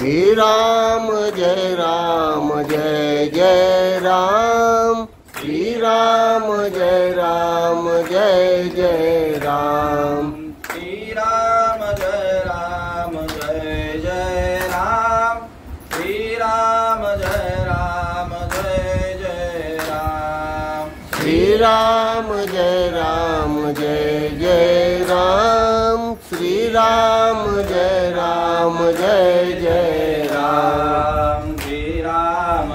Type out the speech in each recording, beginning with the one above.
श्री राम जय जय राम, श्री राम जय जय राम, श्री राम जय जय राम, श्री राम जय जय राम, श्री राम जय जय राम, श्री राम जय जय राम, श्री राम जय जय राम, श्री राम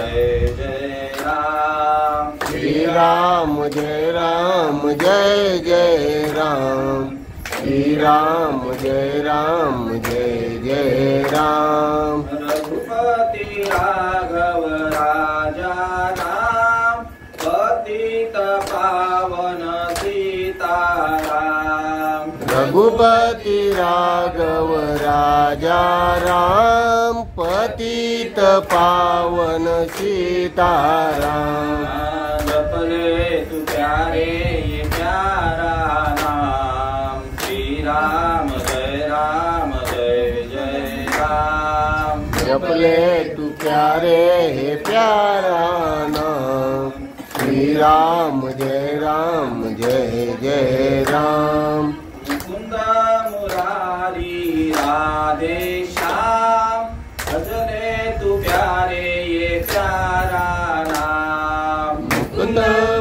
जय जय राम, श्री राम जय जय राम, श्री राम जय जय राम। रघुपति राघव राजा राम, पतित पावन सीताराम, रघुपति राघव राजा राम, पतित पावन सीताराम। जपले तू प्यारे ये प्यारा नाम, श्री राम जय जय राम, जपले तू प्यारे हे प्यारा नाम, श्री राम जय जय राम। मुकुंद मुरारी राधे श्याम, भजले तू प्यारे ये प्यारा नाम, मुकुंद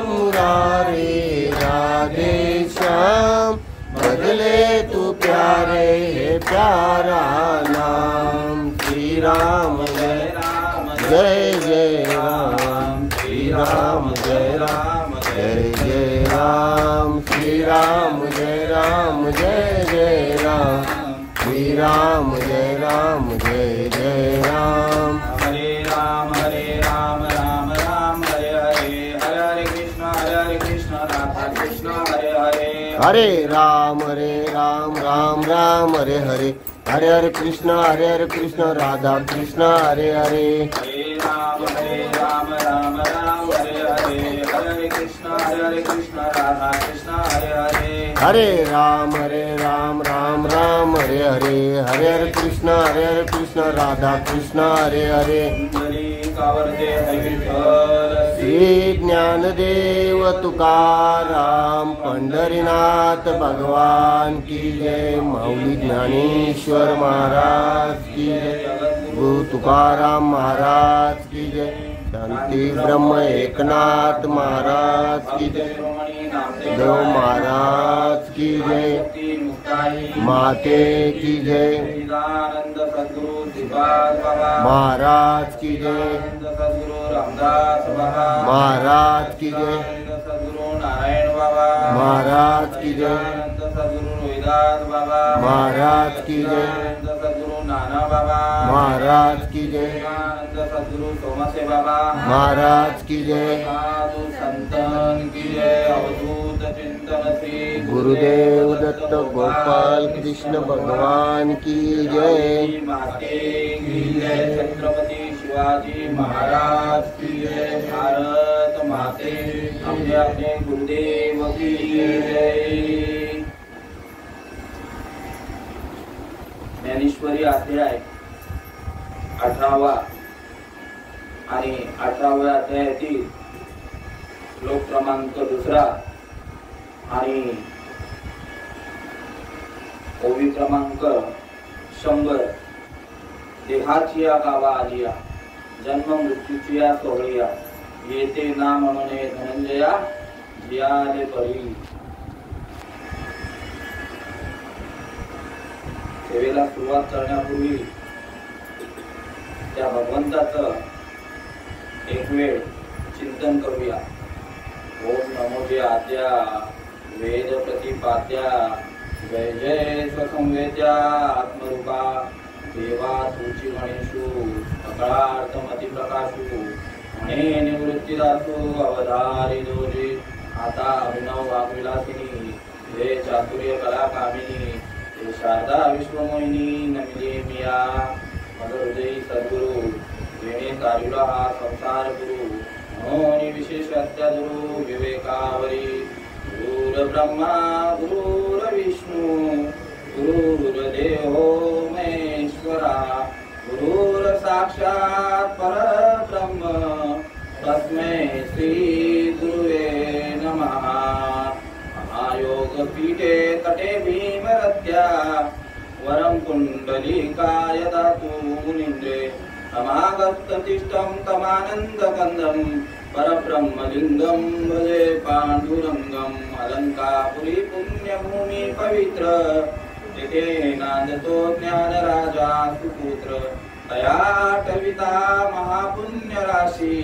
मुरारी राधे श्याम, भजले तू प्यारे हे प्यारा नाम, श्री राम जय जय राम, श्री राम जय जय राम, श्री राम जय जय राम, श्री राम जय जय राम। हरे राम राम राम हरे हरे, हरे हरे कृष्ण राधा कृष्ण हरे हरे, हरे राम राम राम हरे हरे, हरे हरे कृष्ण राधा कृष्ण हरे हरे, हरे राम राम राम हरे हरे, हरे हरे कृष्ण राधा कृष्ण हरे हरे, हरे राम राम हरे हरे, हरे हरे कृष्ण राधा कृष्ण हरे हरे। हरी कावरते हरी विठ्ठल श्री ज्ञानदेव तुकाराम पंढरीनाथ भगवान की जय, माऊली ज्ञानेश्वर महाराज की जय, गुरु तुकाराम महाराज की जय, शांती ब्रह्म एकनाथ महाराज की जय, देव महाराज की जय, माते की जय, आनंद सद्गुरु दिवाकर बाबा महाराज की जय, सद्गुरु रामदास बाबा महाराज की जय, सद्गुरु नारायण बाबा महाराज की जय, सद्गुरु रोहिदास बाबा महाराज की जय, सद्गुरु नाना बाबा महाराज की जय, सद्गुरु सोमसे बाबा महाराज की जय, साधु संतन की जय, अवधूत चिंतन श्री गुरुदेव दत्त गोपाल कृष्ण भगवान की जय, माते की जय, छत्रपति शिवाजी महाराज की जय, भारत माते अपने अपने गुरुदेव की जय। ज्ञानेश्वरी अध्याय 18वा आणि 18व्या अध्यायातील श्लोक क्रमांक 2 आणि ओवी क्रमांक 100। देहाची या गावा आलिया, जन्म मृत्यूची या सोहळिया, येते ना म्हणून धनंजया जियाले परी। सेवेला सुरुवात करण्यापूर्वी त्या भगवंताचं एक वेळ चिंतन करूया। ओम नमो जय आद्या वेद प्रतिपाद्या, जय जय स्वसंवेद्या आत्मरूपा, देवा तुची गणेशु सकळार्थमती प्रकाशु, म्हणे निवृत्तीदासु अवधारी दोषी, आता अभिनव वाग्विलासिनी, हे चातुर्य कला कामिनी, हे शारदा विश्वमोहिनी नमिले मिया, मद हृदयी सद्गुरु येणे तारिला हा संसार गुरु, म्हणून विशेष अत्यादुरु विवेकावरी, दूर गुरुर्ब्रह्मा गुरुर्विष्णू गुरुर्देवो महेश्वरा गुरुर्साक्षात् परब्रह्म तस्मै श्री गुरुवे नमः। महायोगपीठे तटे भीमरत्या वरं कुण्डलिकाय दातु मुनीन्द्रे तमागततिष्ठं तमानन्दकन्दं परब्रह्मलिङ्गं भजे पाण्डुरङ्गम्। अलङ्कापुरी पुण्यभूमि पवित्र तेथे नांदतो ज्ञानराजा सुपुत्र तया कविता महापुण्यराशी।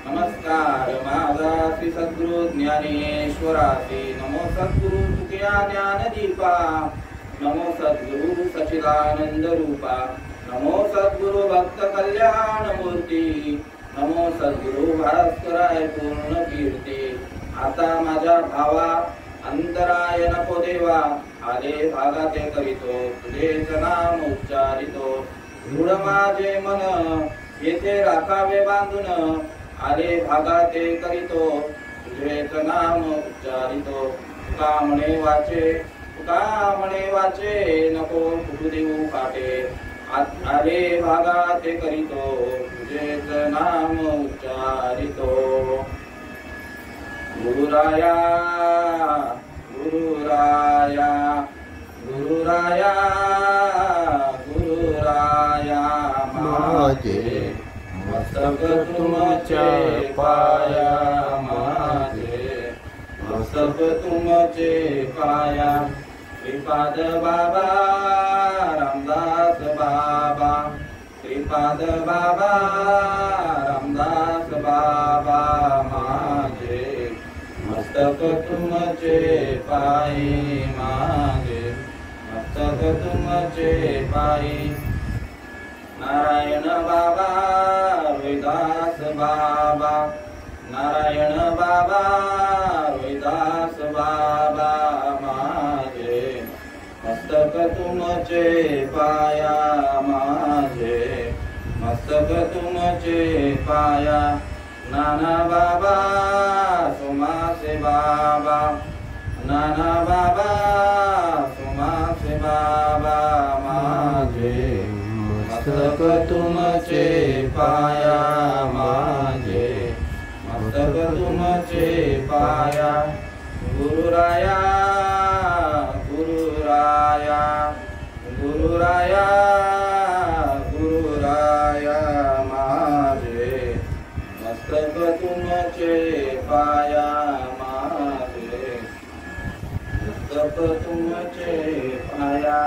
नमस्कार माझा श्री सद्गुरु ज्ञानेश्वरासी। नमो सद्गुरु तुझ्या ज्ञानदीपा नमो सद्गुरु सच्चिदानंद रूपा नमो सद्गुरु भक्त कल्याण मूर्ती नमो सद्गुरु भास्कराय पूर्ण कीर्ती। आता माझ्या भावा अंतराय नको देवा आले भागाते करीतो तुझेच नाम उच्चारितो। दृढ माझे मन येथे राखावे बांधून आले भागाते करीतो तुझेच नाम उच्चारितो। तुका म्हणे वाचे नको कुठू देऊ काटे आले भागाते करीतो तुझेच नाम उच्चारितो। गुरुराया गुरुराया गुरुराया गुरुराया माझे मस्तक तुमचे पाया माझे मस्तक तुमचे पाया। श्रीपाद बाबा रामदास बाबा श्रीपाद बाबा रामदास बाबा माझे मस्तक तुमचे पायी माझे मस्तक तुमचे पायी। नारायण बाबा रोहिदास बाबा नारायण बाबा रोहिदास बाबा माझे मस्तक तुमचे पाया माझे मस्तक तुमचे पाया। नाना बाबा सोमासे बाबा नाना बाबा सोमासे बाबा माझे मस्तक तुमचे पाया माझे मस्तक तुमचे पाया। गुरुराया गुरुराया गुरुराया गुरुराया माझे मस्तक तुमचे पाया माझे मस्तक तुमचे पाया।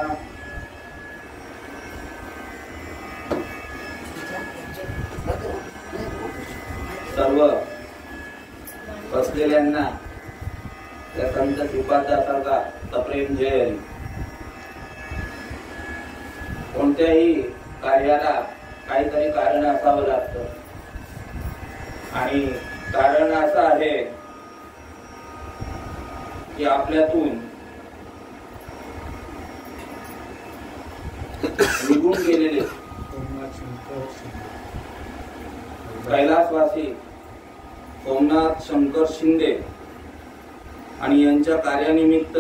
सर्व बसलेल्यांना त्या संत श्रीपादासारखा सप्रेम जय हरी। कोणत्याही कार्याला काहीतरी कारण असावं लागतं आणि कारण असं आहे की आपल्यातून निघून गेलेले कैलासवासी सोमनाथ शंकर शिंदे आणि यांच्या कार्यानिमित्त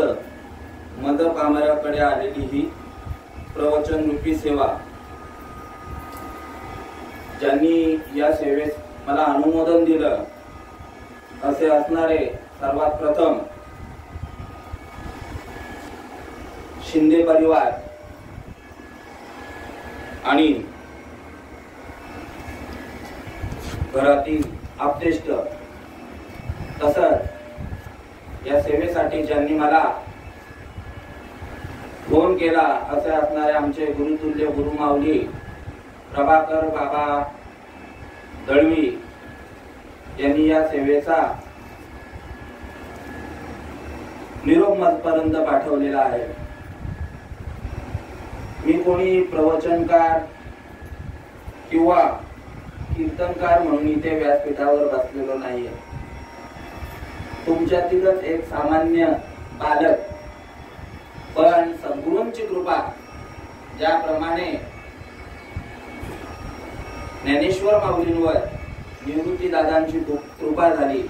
मदपामऱ्याकडे आलेली ही प्रवचन रूपी सेवा, ज्यांनी या सेवेस मला अनुमोदन दिलं असे असणारे सर्वात प्रथम शिंदे परिवार आणि घरातील आपतेष्ट, तसंच या सेवेसाठी ज्यांनी मला फोन केला असे असणारे आमचे गुरुतुल्य गुरुमाऊली प्रभाकर बाबा दळवी यांनी या सेवेचा निरोप मजपर्यंत पाठवलेला आहे। मी कोणी प्रवचनकार किंवा कीर्तनकार म्हणून इथे व्यासपीठावर बसलेलो नाहीये। तुमच्यातीलच एक सामान्य बालक, पण सद्गुरूंची कृपा ज्याप्रमाणे ज्ञानेश्वर माऊलींवर निवृत्ती दादांची कृपा झाली,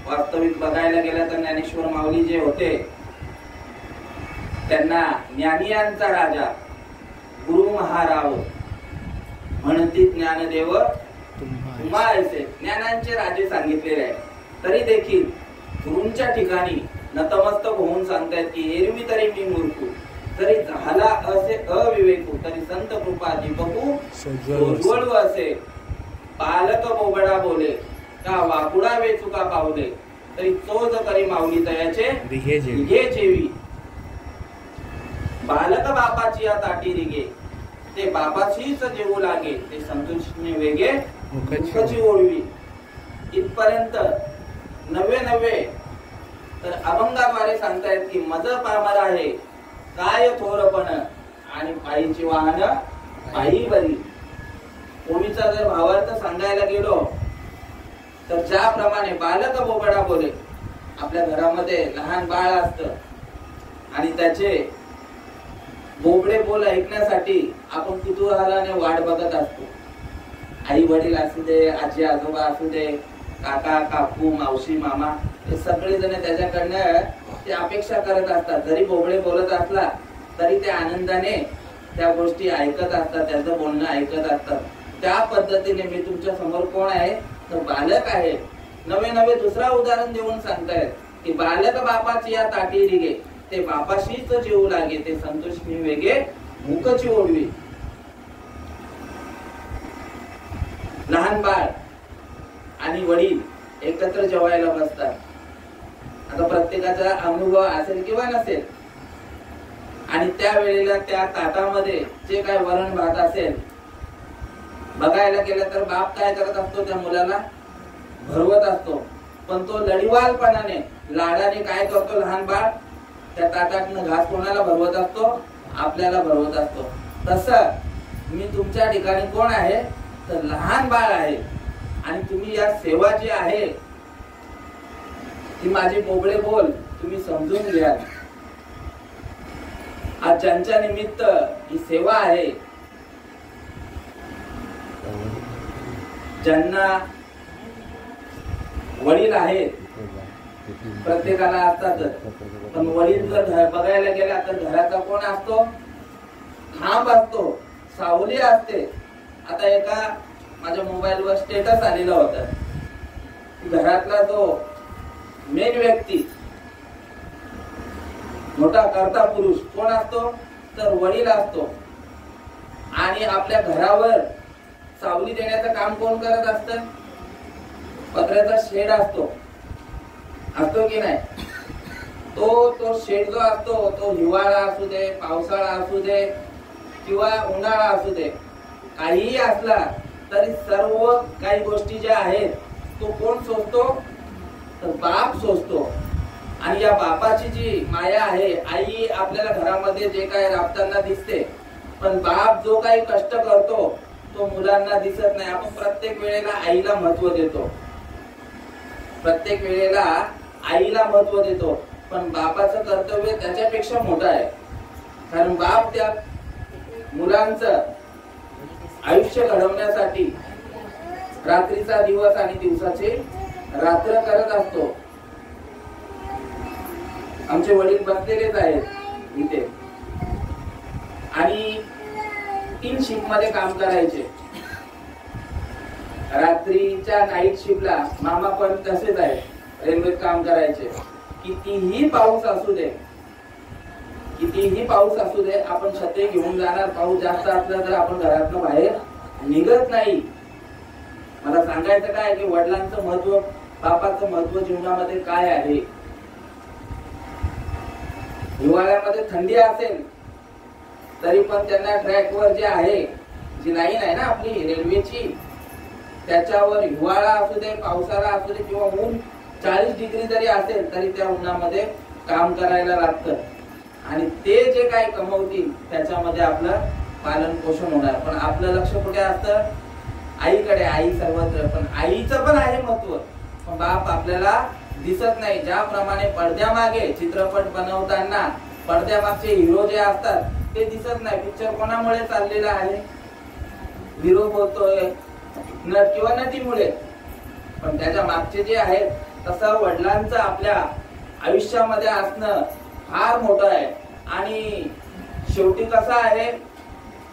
वास्तविक बघायला गेलं तर ज्ञानेश्वर माऊली जे होते त्यांना ज्ञानियांचा राजा गुरु महाराव म्हणती ज्ञानदेव तुम्हा ऐसे ज्ञानांचे राजे सांगितलेले आहे. तरी देखील गुरूंच्या ठिकाणी नतमस्तक होऊन सांगतायत की एरवी तरी मी मूर्खू, जरी झाला असे अविवेकू, तरी संत कृपा दीपकू सोज्वळू असे. बालक बोबडा बोले का वाकुडा वेचुका पावले, तरी चोज करी माऊली तयाचे दिघे जेवी. बालक बापाची या ताटी रिगे, ते बापाचीच जेवू लागे, ते संतोषने वेगे मुखाची ओढवी. इथपर्यंत नव्वे तर अभंगाद्वारे सांगतायत की मज पामर आहे काय थोरपण, आणि पायीची वाहन पायी बरी. ओवीचा जर भावार्थ सांगायला गेलो तर ज्याप्रमाणे बालक बोबडा बोले, आपल्या घरामध्ये लहान बाळ असतं आणि त्याचे बोबडे बोल ऐकण्यासाठी आपण कुतूहलाने वाट बघत असतो. आई वडील असू दे, आजी आजोबा असू दे, काका काकू मावशी मामा, हे सगळे जण त्याच्याकडनं ते अपेक्षा करत असतात. जरी बोबडे बोलत असला तरी ते आनंदाने त्या गोष्टी ऐकत असतात, त्याचं बोलणं ऐकत असतात. त्या पद्धतीने मी तुमच्या समोर कोण आहे तर बालक आहे. नवे दुसरा उदाहरण देऊन सांगतायत की बालक बापाची या ताटी रिगे, ते बापाशीच जेवू लागे, ते संतोष मी वेगे मुखची ओढवी. लहान बाळ आणि वडील एकत्र जेवायला बसतात. आता प्रत्येकाचा अनुभव असेल किंवा नसेल, आणि त्यावेळेला त्या ताटामध्ये जे काय वरण भात असेल, बघायला गेलं तर बाप काय करत असतो, त्या मुलाला भरवत असतो. पण तो लढीवालपणाने लाडाने काय करतो, लहान बाळ त्या ताटातनं घास कोणाला भरवत असतो, आपल्याला भरवत असतो. तसं मी तुमच्या ठिकाणी कोण आहे तर लहान बाळ आहे, आणि तुम्ही या सेवा जी आहे ती माझी बोबडे बोल तुम्ही समजून घ्या. आज ज्यांच्या निमित्त ही सेवा आहे, ज्यांना वडील आहेत, प्रत्येकाला असतातच, पण वडील जर बघायला गेला तर घराचा कोण असतो, खांब असतो, सावली असते. आता एका माझ्या मोबाईलवर स्टेटस आलेला होता, घरातला तो मेन व्यक्ती, मोठा करता पुरुष कोण असतो तर वडील असतो, आणि आपल्या घरावर सावली देण्याचं काम कोण करत असत, पत्र्याचा शेड असतो की नाही. तो शेड जो असतो तो हिवाळा असू दे, पावसाळा असू दे किंवा उन्हाळा असू दे, काहीही असला तरी सर्व काही गोष्टी ज्या आहेत तो कोण सोसतो तर बाप सोसतो. आणि या बापाची जी माया आहे, आई आपल्याला घरामध्ये जे काय राबताना दिसते, पण बाप जो काही कष्ट करतो तो मुलांना दिसत नाही. आपण प्रत्येक वेळेला आईला महत्व देतो, प्रत्येक वेळेला आईला महत्व देतो, पण बापाचं कर्तव्य त्याच्यापेक्षा मोठं आहे. कारण बाप त्या मुलांचं आयुष्य घडवण्यासाठी रात्रीचा दिवस आणि दिवसाचे रात्र करत असतो. आमचे वडील बसलेलेच आहेत इथे, आणि 3 शिफ्ट मध्ये काम करायचे. रात्रीच्या नाईट शिफ्टला मामा पण तसेच आहे, रेल्वेत काम करायचे. कितीही पाऊस असू दे, कितीही पाऊस असू दे, आपण छत्री घेऊन जाणार. पाऊस जास्त असला तर आपण घरातून बाहेर निघत नाही. मला सांगायचं काय की वडिलांचं महत्व, बापाचं महत्व जीवनामध्ये काय आहे. हिवाळ्यामध्ये थंडी असेल तरी पण त्यांना ट्रॅकवर जे आहे, जी लाईन आहे ना आपली रेल्वेची, त्याच्यावर हिवाळा असू दे, पावसाळा असू दे किंवा ऊन 40 डिग्री जरी असेल तरी त्या उन्हामध्ये काम करायला लागतं. आणि ते जे काय कमवतील त्याच्यामध्ये आपलं पालन पोषण होणार. पण आपलं लक्ष कुठे असतं, आईकडे. आई सर्वत्र, पण आईचं पण आहे महत्व, पण बाप आपल्याला दिसत नाही. ज्याप्रमाणे पडद्यामागे चित्रपट बनवताना पडद्यामागचे हिरो जे असतात ते दिसत नाही. पिक्चर कोणामुळे चाललेला आहे, हिरो होतोय नट किंवा नटीमुळे, पण त्याच्या मागचे जे आहेत तसं वडिलांचं आपल्या आयुष्यामध्ये असणं फार मोठं आहे. आणि शेवटी कसं आहे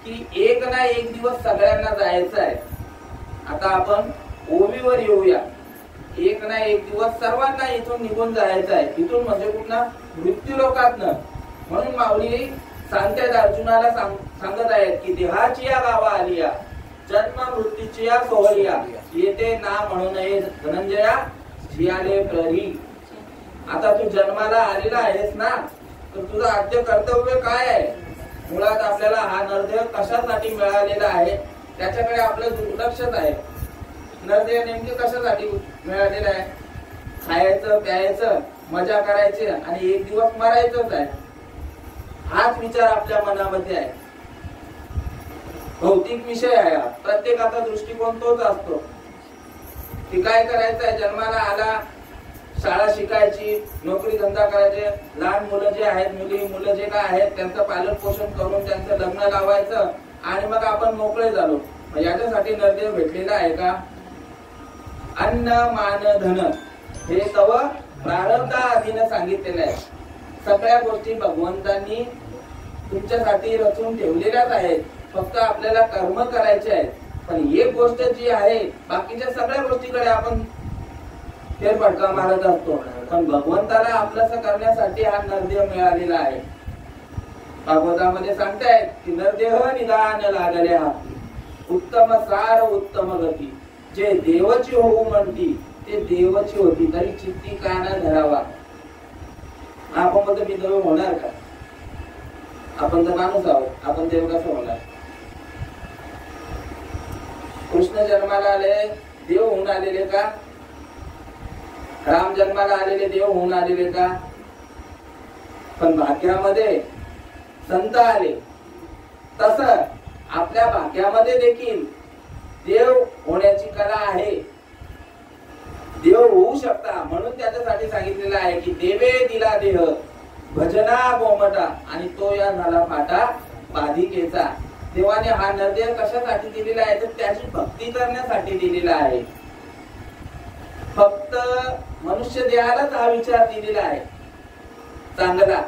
की एक ना एक दिवस सगळ्यांना जायचं आहे. आता आपण ओवीवर येऊया. एक ना एक दिवस सर्वांना इथून निघून जायचं आहे. इथून म्हणजे कुठला मृत्यू लोकातनं. म्हणून माऊली सांगतात अर्जुनाला सांगत आहेत की देहाची या गावा आलिया, जन्म मृत्यूची या सोहळिया, येते ना म्हणून धनंजया जियाले प्रहरी. आता तू जन्माला आलेला आहेस ना, तर तुझं आद्य कर्तव्य काय आहे? मुळात आपल्याला हा नरदेह कशासाठी मिळालेला आहे त्याच्याकडे आपलं दुर्लक्षच आहे. नरदेह नेमके कशासाठी मिळालेला आहे? खायचं, प्यायचं, मजा करायची आणि एक दिवस मरायचंच आहे. हाच विचार आपल्या मनामध्ये आहे. भौतिक विषय आहे हा. प्रत्येकाचा दृष्टिकोन तोच असतो की काय करायचंय, जन्माला आला, शाळा शिकायची, नोकरी धंदा करायचे, लहान मुलं जे आहेत, मुलं जे काय आहेत त्यांचं पालन पोषण करून त्यांचं लग्न लावायचं आणि मग आपण मोकळे झालो. याच्यासाठी नरदेह भेटलेला आहे का? अन्न मान धन हे तव प्रारब्धा आधीनं सांगितलेलं आहे. सगळ्या गोष्टी भगवंतांनी तुमच्यासाठी रचून ठेवलेल्याच आहेत. फक्त आपल्याला कर्म करायचे आहेत. पण एक गोष्ट जी आहे, बाकीच्या सगळ्या गोष्टीकडे आपण फेरफटका मारत असतो. पण भगवंताला आपलंसं करण्यासाठी हा नरदेह मिळालेला आहे. भागवतामध्ये सांगतायत की नरदेह निदान लागल्या हाती, उत्तम सार उत्तम गती, जे देवची होऊ म्हणती ते देवची होती, तरी चित्ती का न धरावा. आपण म्हणतो मी देव होणार का? आपण तर माणूस आहोत, आपण देव कसं होणार? कृष्ण जन्माला आले देव होऊन आलेले का? राम जन्माला आलेले देव होऊन आलेले का? पण भाग्यामध्ये संत आले. तस आपल्या भाग्यामध्ये देखील देव होण्याची कला आहे. देव होऊ शकता. म्हणून त्याच्यासाठी सांगितलेलं आहे की देवे दिला देह भजना गोमटा, आणि तो या झाला फाटा बाधिकेचा. देवाने हा नरदेह कशासाठी दिलेला आहे? तर त्याची भक्ती करण्यासाठी दिलेला आहे. फक्त मनुष्य देहालाच हा विचार दिलेला आहे चांगला.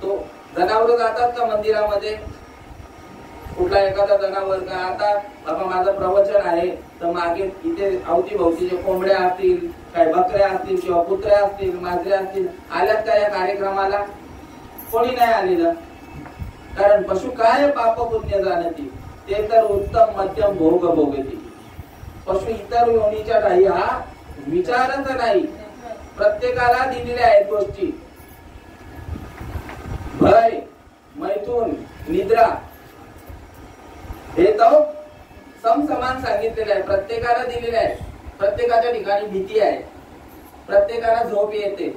तो जनावर जातात का मंदिरामध्ये? कुठला एखादा जनावर का आता बाबा माझं प्रवचन आहे तर मागे इथे अवतीभोवतीचे कोंबड्या असतील, काय बकऱ्या असतील किंवा कुत्र्या असतील, मांजऱ्या असतील, आल्यात का या कार्यक्रमाला? कोणी नाही आलेलं. कारण पशु काय पाप पुण्य जाणती, ते तर उत्तम मध्यम भोग भोगती. पशु इतर योनीच्या ठाई हा विचारच नाही. प्रत्येकाला दिलेल्या आहेत गोष्टी. भय, मैथून, निद्रा हे तो समसमान सांगितलेलं आहे. प्रत्येकाला दिलेलं आहे. प्रत्येकाच्या ठिकाणी भीती आहे. प्रत्येकाला झोप येते.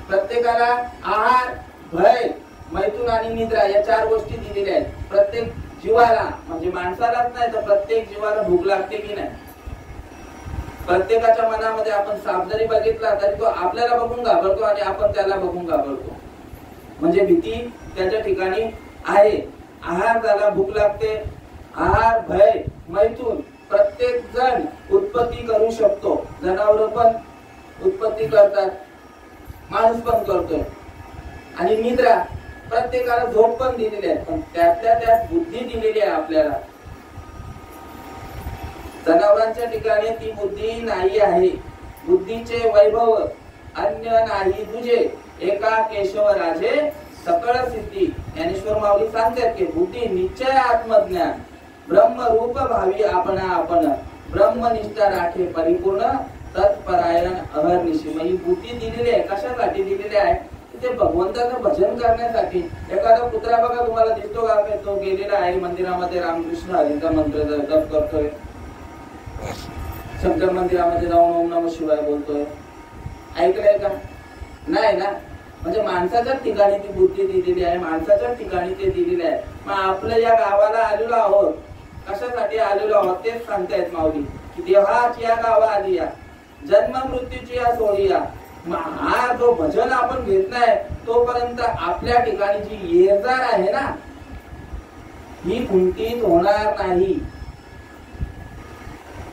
प्रत्येकाला आहार, भय, मैथून आणि निद्रा या 4 गोष्टी दिलेल्या आहेत. प्रत्येक जीवाला, म्हणजे माणसालाच नाही तर प्रत्येक जीवाला भूक लागते की नाही? प्रत्येकाच्या मनामध्ये आपण साप जरी बघितला तरी तो आपल्याला बघून घाबरतो आणि आपण त्याला बघून घाबरतो. म्हणजे भीती त्याच्या ठिकाणी आहे. आहार झाला, भूक लागते. आहार, भय, मैथून प्रत्येक जण उत्पत्ती करू शकतो. जनावर पण उत्पत्ती करतात, माणूस पण करतोय. आणि निद्रा, प्रत्येकाला झोप पण दिलेली आहे. पण त्यातल्या त्यात बुद्धी दिलेली आहे आपल्याला. जनावरांच्या ठिकाणी ती बुद्धी नाही आहे. बुद्धीचे वैभव अन्य नाही तुझे, एका केशव राजे सकळ सिद्धी. ज्ञानेश्वर माऊली सांगतात की बुद्धी निश्चय आत्मज्ञान, ब्रह्मरूप भावी आपण आपण, ब्रह्मनिष्ठा राखे परिपूर्ण, तत्परायण अहर्निशी. म्हणजे बुद्धी दिलेली आहे. कशासाठी दिलेली आहे? ते भगवंताचं भजन करण्यासाठी. एखादा कुत्रा बघा तुम्हाला दिसतो का? तो गेलेला आहे मंदिरामध्ये, रामकृष्ण हरीचा मंत्र जप करतोय, शंकर मंदिरामध्ये जाऊन ओम नमः शिवाय बोलतोय. ऐकलंय का? नाही ना. म्हणजे माणसाच्या ठिकाणी ती बुद्धी दिलेली आहे. माणसाच्या ठिकाणी ते दिलेले आहे. मग आपलं या गावाला आलेलो आहोत, कशासाठी आलेलो आहोत तेच सांगतायत माऊली की देहाची या गावा आलिया, जन्म मृत्यूची या सोडिया. हा जो भजन आपण घेतलाय तोपर्यंत आपल्या ठिकाणी जी येरजार आहे ना, ही कुंठित होणार नाही.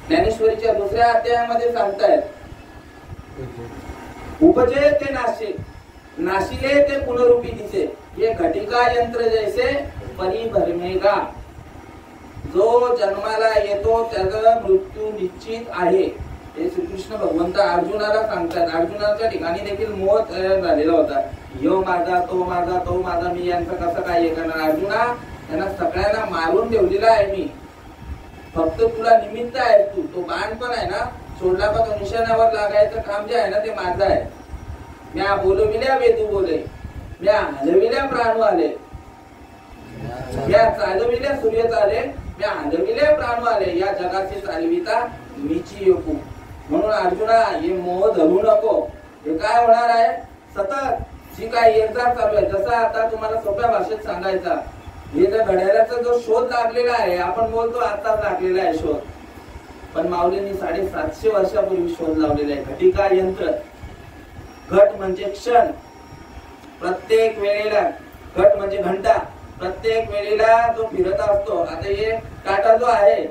ज्ञानेश्वरीच्या 2ऱ्या अध्यायामध्ये सांगतायत उपजे ते नाशे, नाशिले ते पुनरुपी दिसे, ये घटिका यंत्र जैसे परी भरमेगा. जो जन्माला येतो त्याचा मृत्यू निश्चित आहे हे श्रीकृष्ण भगवंत अर्जुनाला सांगतात. अर्जुनाच्या ठिकाणी देखील मोह तयार झालेला होता. यो माझा, तो माझा, तो माझा, मी यांचं कसं काय हे करणार. अर्जुना, त्यांना सगळ्यांना मारून ठेवलेला आहे मी, फक्त तुला निमित्त आहे. तू तो बाण पण आहे ना सोडला का तो निशाण्यावर लागायचं काम जे आहे ना ते माझं आहे. म्या बोलविल्या वेदू बोले, म्या हलविल्या प्राणू आले, म्या चालविल्या सूर्य चाले, म्या हलविल्या प्राणू आले, या जगाचे चालविता मीची योकू. म्हणून अर्जुना, हे मोह धरू नको. हे काय होणार आहे, सतत जी काही एकदा चालू आहे. जसा आता तुम्हाला सोप्या भाषेत सांगायचा, हे जर घड्याळाचा जो शोध लागलेला आहे, आपण बोलतो आताच लागलेला आहे शोध, पण माऊलींनी 750 वर्षापूर्वी शोध लावलेला आहे. घटिका यंत्र, घट म्हणजे क्षण, प्रत्येक वेळेला घट म्हणजे घंटा, प्रत्येक वेळेला जो फिरत असतो. आता हे काटा जो आहे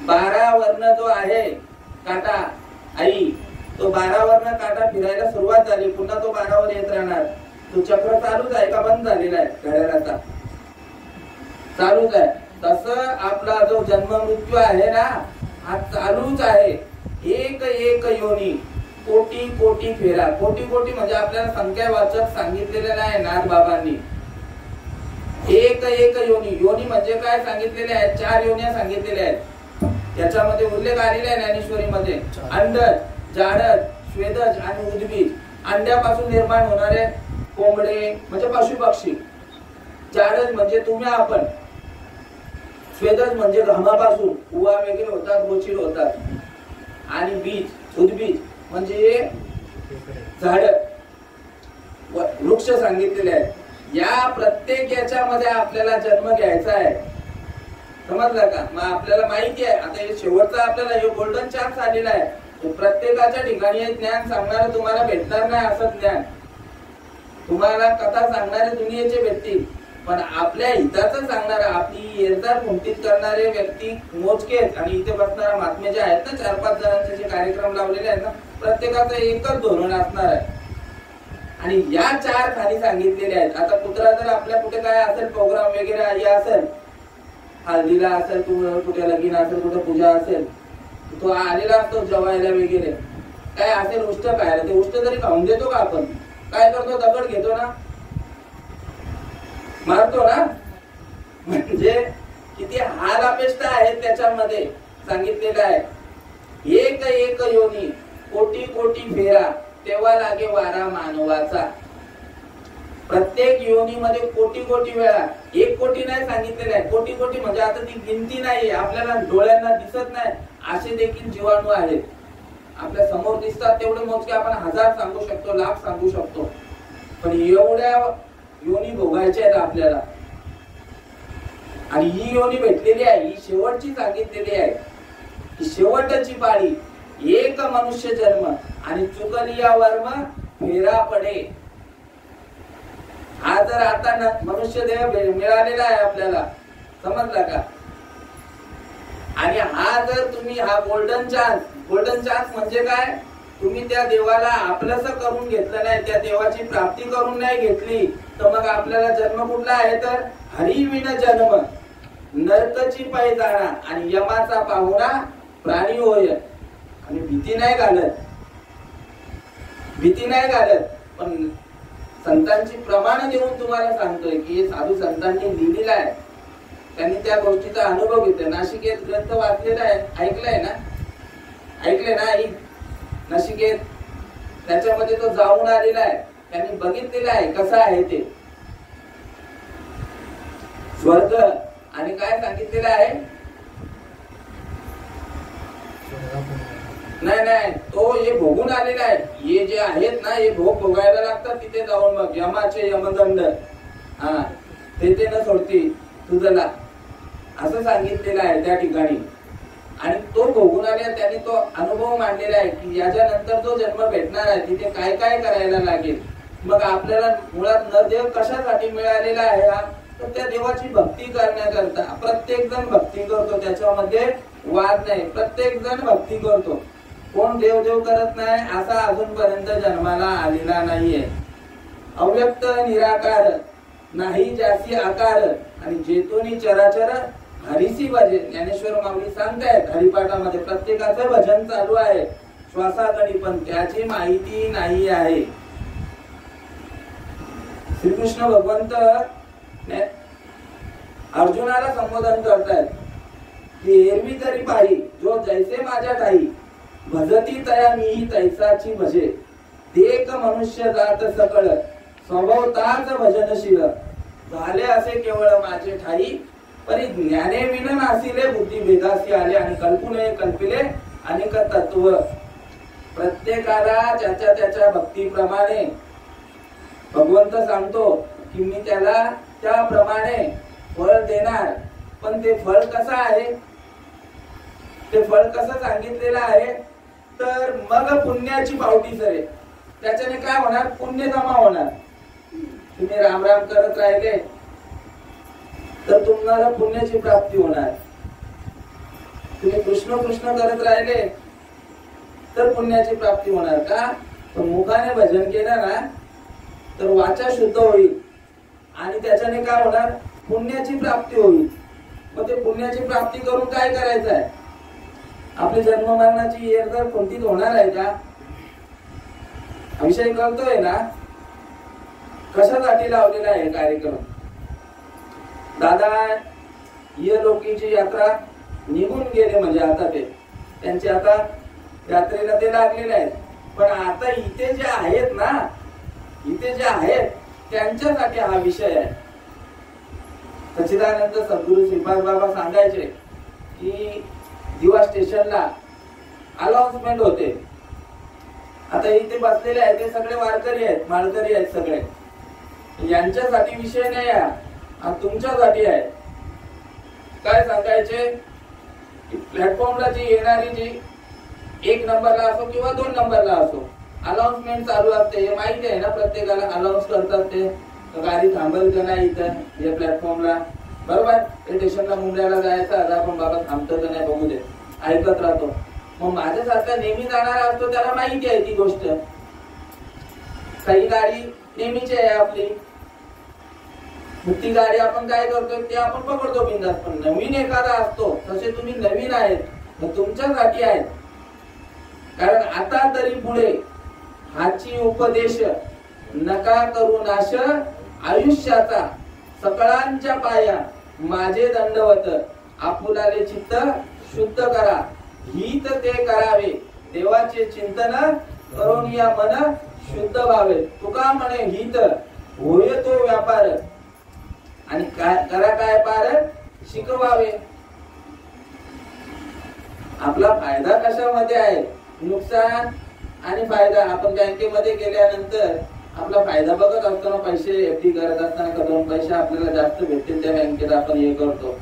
12 वर्ण जो आहे काटा आई, तो 12 वर्ण काटा फिरायला सुरुवात झाली, पुन्हा तो 12 वर येत राहणार. तो चक्र चालूच आहे का बंद झालेला आहे घड्याळाचा, चालूच आहे. तसं आपला जो जन्म मृत्यू आहे ना हा चालूच आहे. एक एक योनी, कोटी कोटी फेरा. कोटी कोटी म्हणजे आपल्याला संख्यावाचक सांगितलेलं नाही नाथ बाबांनी. एक एक योनी, योनी म्हणजे काय सांगितलेले आहेत, 4 योन्या सांगितलेल्या आहेत. त्याच्यामध्ये उल्लेख आलेला आहे ज्ञानेश्वरीमध्ये. अंडज, जाडज, स्वेदज आणि उद्भिज. अंड्यापासून निर्माण होणारे कोंबडे म्हणजे पशु पक्षी. जाडज म्हणजे तुम्ही आपण. स्वेदज म्हणजे घामापासून उवा वगैरे होतात, गोचीड होतात. आणि बीज, उद्भिज म्हणजे झाड, वृक्ष सांगितलेले आहेत. या प्रत्येक याच्यामध्ये आपल्याला जन्म घ्यायचा आहे. समजलं का? मग आपल्याला माहिती आहे आता हे शेवटचा आपल्याला हे गोल्डन चान्स आलेला आहे. प्रत्येकाच्या ठिकाणी हे ज्ञान सांगणारे तुम्हाला भेटणार नाही. असं ज्ञान तुम्हाला कथा सांगणारे दुनियेचे भेटतील, पण आपल्या हिताचं सांगणारे, आपली येरदार खुंटीत करणारे व्यक्ती मोजकेच. आणि इथे बसणारा महात्मे जे आहेत ना 4-5 जणांचे जे कार्यक्रम लावलेले आहेत ना, प्रत्येकाचं एकच धोरण असणार आहे. आणि या 4 खाली सांगितलेले आहेत. आता कुत्रा जर आपल्या कुठे काय असेल प्रोग्राम वगैरे असेल, हळदीला असेल, कुठे लगीन असेल, कुठे पूजा असेल, तो आलेला असतो जेवायला वगैरे, काय असेल उष्ट खायला, ते उष्ट जरी खाऊन देतो का आपण? काय करतो? दगड घेतो ना, मारतो ना. म्हणजे किती हाल अपेष्टा आहेत त्याच्यामध्ये सांगितलेलं आहे. एक एक योनी, कोटी कोटी फेरा, तेव्हा लागे वारा मानवाचा. प्रत्येक योनीमध्ये कोटी कोटी वेळा, 1 कोटी नाही सांगितलेलं आहे. कोटी कोटी म्हणजे आता ती गिनती नाहीये, आपल्याला डोळ्यांना दिसत नाही असे देखील जीवाणू आहेत. आपल्या समोर दिसतात तेवढे मोजके आपण 1000 सांगू शकतो, लाख सांगू शकतो, पण एवढ्या योनी भोगायच्या आहेत आपल्याला. आणि ही योनी भेटलेली आहे, ही शेवटची सांगितलेली आहे. ही शेवटची पाळी, एक मनुष्य जन्म आणि चुकलिया वर्म फेरा पडे. हा जर आता मनुष्य देह मिळालेला आहे आपल्याला, समजला का? आणि हा जर तुम्ही हा गोल्डन चान्स म्हणजे काय, तुम्ही त्या देवाला आपलंसं करून घेतलं नाही, त्या देवाची प्राप्ती करून नाही घेतली, तर मग आपल्याला जन्म कुठला आहे तर हरिविण जन्म, नरकची पायी जाणा आणि यमाचा पाहुणा प्राणी होय. आणि भीती नाही घालत, पण संतांची प्रमाण देऊन तुम्हाला सांगतोय की हे साधू संतांनी लिहिलेलं आहे. त्यांनी त्या गोष्टीचा अनुभव घेतला. नाशिकेत ग्रंथ वाचलेला आहे, ऐकलंय ना आई? नाशिकेत त्याच्यामध्ये तो जाऊन आलेला आहे, त्यांनी बघितलेला आहे कसं आहे ते स्वर्ग. आणि काय सांगितलेलं आहे? नाही, तो हे भोगून आलेला आहे. हे जे आहेत ना, हे भोग भोगायला लागतात तिथे जाऊन. मग यमाचे यमदंड, हा ते न सोडती तुझला, असं सांगितलेलं आहे त्या ठिकाणी. आणि तो भोगून आल्या, त्यांनी तो अनुभव मांडलेला आहे की याच्यानंतर जो जन्म भेटणार आहे तिथे काय काय करायला लागेल. मग आपल्याला मुळात नरदेह कशासाठी मिळालेला आहे हा, तर त्या देवाची भक्ती करण्याकरता. प्रत्येक जण भक्ती करतो, त्याच्यामध्ये वाद नाही, प्रत्येक जण भक्ती करतो. कोण देव देव करत नाही असा अजूनपर्यंत जन्माला आलेला नाहीये. अव्यक्त निराकार नाही ज्यासी आकार आणि जेतोनी चराचर हरिसी भजे. ज्ञानेश्वर माऊली सांगतायत हरिपाठामध्ये प्रत्येकाचं भजन चालू आहे श्वासातडी, पण त्याची माहिती नाही आहे. श्रीकृष्ण भगवंत अर्जुनाला संबोधन करतायत की एरवी तरी पाही जो जैसे माझ्या ठाई भजती तया मीही तैसाची भजे. देख मनुष्य जात सकळ स्वभावताच भजनशील झाले असे केवळ माझे ठाई परी ज्ञाने विन नासिले बुद्धी भेदासी आले. आणि कल्पुने कल्पिले अनेक तत्व. प्रत्येकाला ज्याच्या त्याच्या भक्तीप्रमाणे भगवंत सांगतो की मी त्याला त्याप्रमाणे फळ देणार. पण ते फळ कसं आहे, ते फळ कसं सांगितलेलं आहे तर मग पुण्याची पावटी सरे. त्याच्याने काय होणार, पुण्य जमा होणार. तुम्ही राम राम करत राहिले तर तुम्हाला पुण्याची प्राप्ती होणार. तुम्ही कृष्ण कृष्ण करत राहिले तर पुण्याची प्राप्ती होणार. का तर मुखाने भजन केलं ना तर वाचा शुद्ध होईल आणि त्याच्याने काय होणार, पुण्याची प्राप्ती होईल. मग ते पुण्याची प्राप्ती करून काय करायचं आहे, आपली जन्म मरणाची येर तर कोणतीच होणार आहे का, विषय कळतोय ना. कशासाठी लावलेला आहे कार्यक्रम. दादा ये लोकीची यात्रा निघून गेले म्हणजे आता ते त्यांची आता यात्रेला ते लागलेले आहेत. पण आता इथे जे आहेत ना, इथे जे आहेत त्यांच्यासाठी हा विषय आहे. सच्चिदानंद सद्गुरु श्रीपाद बाबा सांगायचे की दिवा स्टेशनला अनाउन्समेंट होते. आता इथे बसलेले आहेत ते सगळे वारकरी आहेत, माळकरी आहेत सगळे. यांच्यासाठी विषय नाही आहे, तुमच्यासाठी आहे. काय सांगायचे की प्लॅटफॉर्मला जी येणारी जी 1 नंबरला असो किंवा 2 नंबरला असो अनाउन्समेंट चालू असते. हे माहिती आहे ना, प्रत्येकाला अनाउन्स करतात ते गाडी थांबेल का नाही इथं या प्लॅटफॉर्मला, बरोबर. स्टेशनला मुंबईला जायचं आता आपण बाबा थांबतो का नाही बघू दे, ऐकत राहतो. मग माझ्यासारखा नेहमी जाणारा असतो त्याला माहिती आहे ती गोष्ट. काही गाडी नेहमीची आहे आपली, ती गाडी आपण काय करतोय ते आपण पकडतो बिंदास. पण नवीन एखादा असतो, तसे तुम्ही नवीन आहेत तुमच्यासाठी आहेत. कारण आता तरी पुढे हाची उपदेश नका करू नाश आयुष्याचा सकळांच्या पाया माझे दंडवत आपुलाले चित्त शुद्ध करा हित ते करावे देवाचे चिंतन करून या मन शुद्ध व्हावे. तुका म्हणे हित होय तो व्यापार आणि करा काय पार शिकवावे. आपला फायदा कशामध्ये आहे, नुकसान आणि फायदा. आपण बँकेमध्ये गेल्यानंतर आपला फायदा बघत असताना पैसे एफडी करत असताना का 2 पैसे आपल्याला जास्त भेटतील त्या बँकेत आपण हे करतो.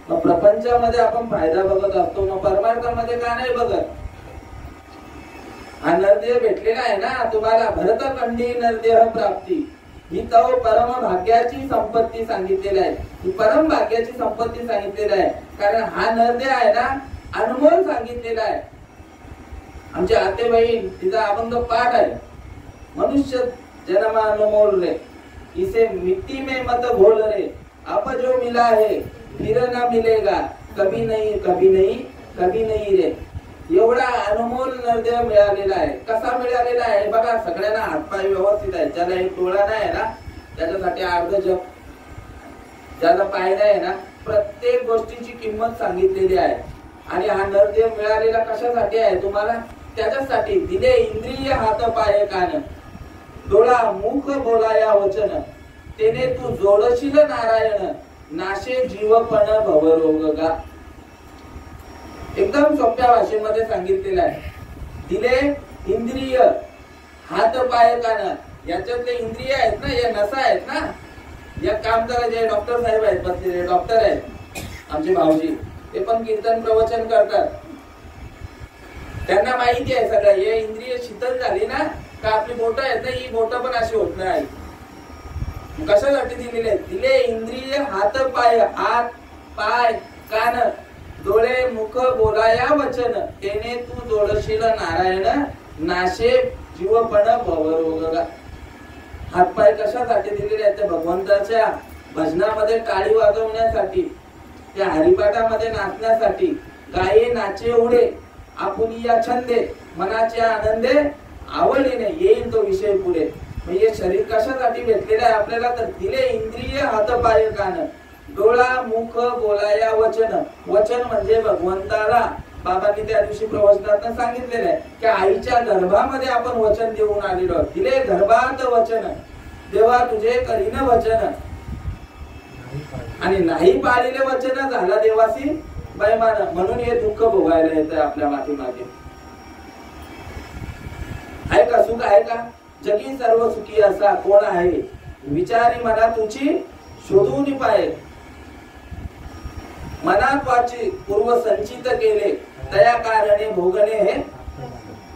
मग प्रपंचामध्ये आपण फायदा बघत असतो, मग परमार्थामध्ये का नाही बघत. हा नरदेह भेटलेला आहे ना तुम्हाला, भरतखंडी नरदेह प्राप्ती ही तव परम भाग्याची संपत्ती सांगितलेली आहे. ही परम भाग्याची संपत्ती सांगितलेली आहे. कारण हा नरदेह आहे ना अनमोल सांगितलेला आहे. आमची आते बहीण तिचा अभंग पाठ आहे, मनुष्य जन्म अनमोल रे इसे मिट्टी में मत घोल रे अब जो मिला है फिर न मिलेगा कभी नहीं कभी नहीं कभी नहीं रे. एवढा अनमोल नरदेह मिळालेला आहे. कसा मिळालेला आहे बघा, सगळ्यांना हातपाय व्यवस्थित आहे. ज्याला एक डोळा नाही ना त्याच्यासाठी अर्ध जग, ज्याला पाय नाही ना प्रत्येक गोष्टीची किंमत सांगितलेली आहे. आणि हा नरदेह मिळालेला कशासाठी आहे तुम्हाला, त्याच्यासाठी. दिले इंद्रिय हात पाय कान डोळा मुख बोलाया वचन तेने तू जोडशील नारायण नाशे जीवपण भवरोग गा. एकदम सोप्या भाषेमध्ये सांगितलेलं आहे. दिले इंद्रिय हात पाय कान, याच्यातले इंद्रिय आहेत ना, या नसा आहेत ना, या काम करायचे. डॉक्टर साहेब आहेत बसलेले, डॉक्टर आहेत आमचे भाऊजी, ते पण कीर्तन प्रवचन करतात. त्यांना माहिती आहे सगळं. हे इंद्रिय शिथिल झाली ना का आपली बोट आहेत ना, ही बोट पण अशी होत नाही. कशासाठी दिलेले, दिले इंद्रिय हात पाय, हात पाय कान डोळे मुख बोलाया वचन, तेने तू जोडशील नारायण, नाशे जीवपण भवरोग. हातपाय कशासाठी दिलेले आहेत? भगवंताच्या भजनामध्ये टाळी वाजवण्यासाठी, त्या हरिपाठामध्ये नाचण्यासाठी. गाये नाचे उडे आपुली या छंदे, मनाच्या आनंदे आवडीने येईल तो विषय पुढे. म्हणजे शरीर कशासाठी भेटलेलं आहे आपल्याला? तर दिले इंद्रिय हात पाय कान, डोळा मुख बोलाया वचन. वचन म्हणजे भगवंताला बाबांनी त्या दिवशी प्रवचनात सांगितलेलं आहे की आईच्या गर्भामध्ये आपण वचन देऊन आलेलो आहोत. दिले गर्भात वचन, देवा तुझे करीन वचन. आणि नाही पाळलेले वचन झाला देवासी बैमान, म्हणून हे दुःख भोगायला येतं आपल्या मागे. आहे का सुख? आहे का? जगी सर्व सुखी असा कोण आहे, विचारी मना तुझी शोधून पाय. मनात वाची पूर्व संचित केले, तया कारणे भोगणे हे